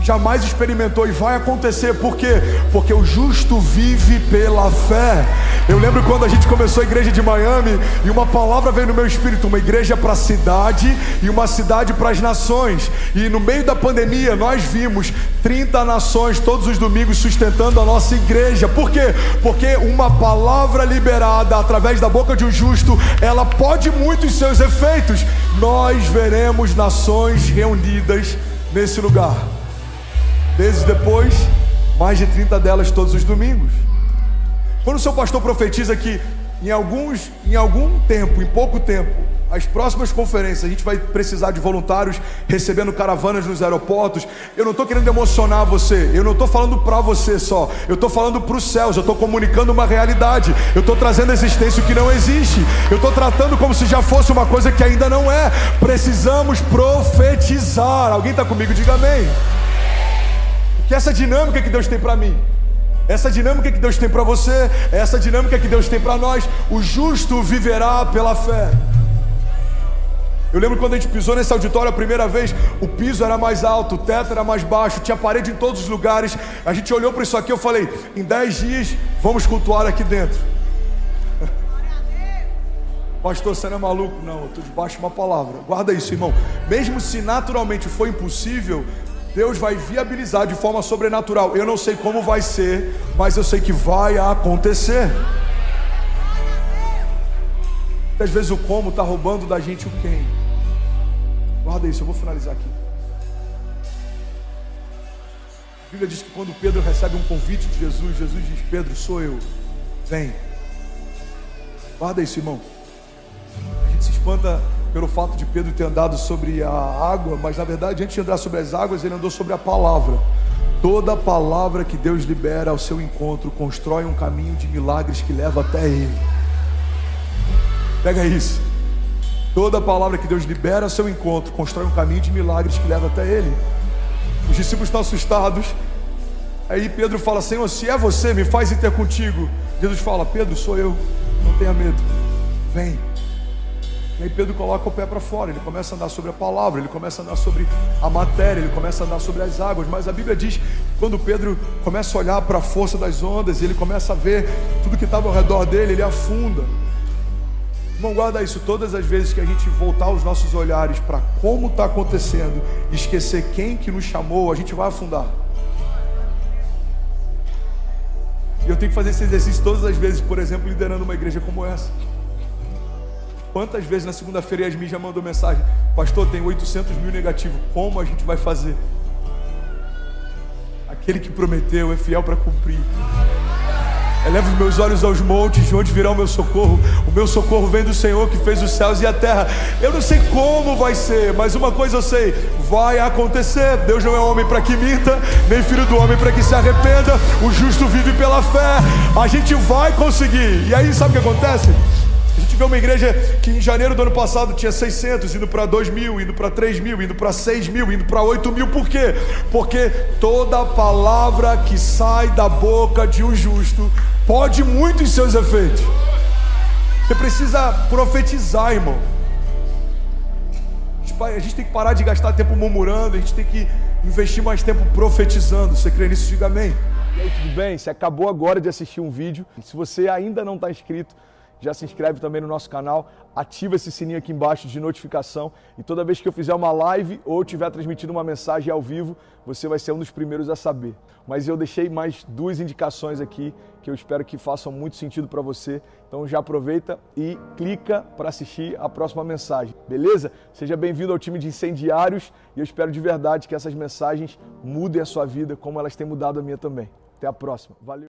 jamais experimentou, e vai acontecer. Por quê? Porque o justo vive pela fé. Eu lembro quando a gente começou a igreja de Miami, e uma palavra veio no meu espírito, uma igreja para a cidade e uma cidade para as nações. E no meio da pandemia nós vimos 30 nações todos os domingos sustentando a nossa igreja. Por quê? Porque uma palavra liberada através da boca de um justo, ela pode muito em seus efeitos. Nós veremos nações reunidas nesse lugar. Meses depois, mais de 30 delas todos os domingos. Quando o seu pastor profetiza que em algum tempo, em pouco tempo, as próximas conferências a gente vai precisar de voluntários recebendo caravanas nos aeroportos, eu não estou querendo emocionar você, eu não estou falando para você só, eu estou falando para os céus, eu estou comunicando uma realidade, eu estou trazendo à existência o que não existe, eu estou tratando como se já fosse uma coisa que ainda não é. Precisamos profetizar. Alguém está comigo? Diga amém. Que essa dinâmica que Deus tem para mim, essa dinâmica que Deus tem para você, essa dinâmica que Deus tem para nós. O justo viverá pela fé. Eu lembro quando a gente pisou nesse auditório a primeira vez, o piso era mais alto, o teto era mais baixo, tinha parede em todos os lugares. A gente olhou para isso aqui, eu falei, em 10 dias vamos cultuar aqui dentro. Pastor, você não é maluco? Não, eu estou debaixo de uma palavra. Guarda isso, irmão. Mesmo se naturalmente for impossível, Deus vai viabilizar de forma sobrenatural. Eu não sei como vai ser, mas eu sei que vai acontecer. Às vezes o como está roubando da gente o quem. Guarda isso, eu vou finalizar aqui. A Bíblia diz que quando Pedro recebe um convite de Jesus, Jesus diz, Pedro, sou eu, vem. Guarda isso, irmão. A gente se espanta pelo fato de Pedro ter andado sobre a água, mas na verdade antes de andar sobre as águas, ele andou sobre a palavra. Toda palavra que Deus libera ao seu encontro constrói um caminho de milagres que leva até Ele. Pega isso. Toda palavra que Deus libera ao seu encontro constrói um caminho de milagres que leva até Ele. Os discípulos estão assustados. Aí Pedro fala, Senhor, se é você, me faz ir ter contigo. Jesus fala, Pedro, sou eu, não tenha medo, vem. E aí Pedro coloca o pé para fora, ele começa a andar sobre a palavra, ele começa a andar sobre a matéria, ele começa a andar sobre as águas. Mas a Bíblia diz que quando Pedro começa a olhar para a força das ondas, e ele começa a ver tudo que estava ao redor dele, ele afunda. Irmão, guarda isso. Todas as vezes que a gente voltar os nossos olhares para como está acontecendo, esquecer quem que nos chamou, a gente vai afundar. E eu tenho que fazer esse exercício todas as vezes, por exemplo, liderando uma igreja como essa. Quantas vezes na segunda-feira Yasmin já mandou mensagem, pastor, tem 800 mil negativos, como a gente vai fazer? Aquele que prometeu é fiel para cumprir. Eleva os meus olhos aos montes, de onde virá o meu socorro? O meu socorro vem do Senhor que fez os céus e a terra. Eu não sei como vai ser, mas uma coisa eu sei, vai acontecer. Deus não é homem para que minta, nem filho do homem para que se arrependa. O justo vive pela fé. A gente vai conseguir. E aí sabe o que acontece? A gente vê uma igreja que em janeiro do ano passado tinha 600, indo para 2.000, indo para 3.000, indo para 6.000, indo para 8.000. Por quê? Porque toda palavra que sai da boca de um justo pode muito em seus efeitos. Você precisa profetizar, irmão. A gente tem que parar de gastar tempo murmurando, a gente tem que investir mais tempo profetizando. Você crê nisso? Diga amém. E aí, tudo bem? Você acabou agora de assistir um vídeo. Se você ainda não está inscrito, já se inscreve também no nosso canal, ativa esse sininho aqui embaixo de notificação e toda vez que eu fizer uma live ou estiver transmitindo uma mensagem ao vivo, você vai ser um dos primeiros a saber. Mas eu deixei mais 2 indicações aqui que eu espero que façam muito sentido para você. Então já aproveita e clica para assistir a próxima mensagem, beleza? Seja bem-vindo ao time de incendiários e eu espero de verdade que essas mensagens mudem a sua vida como elas têm mudado a minha também. Até a próxima. Valeu!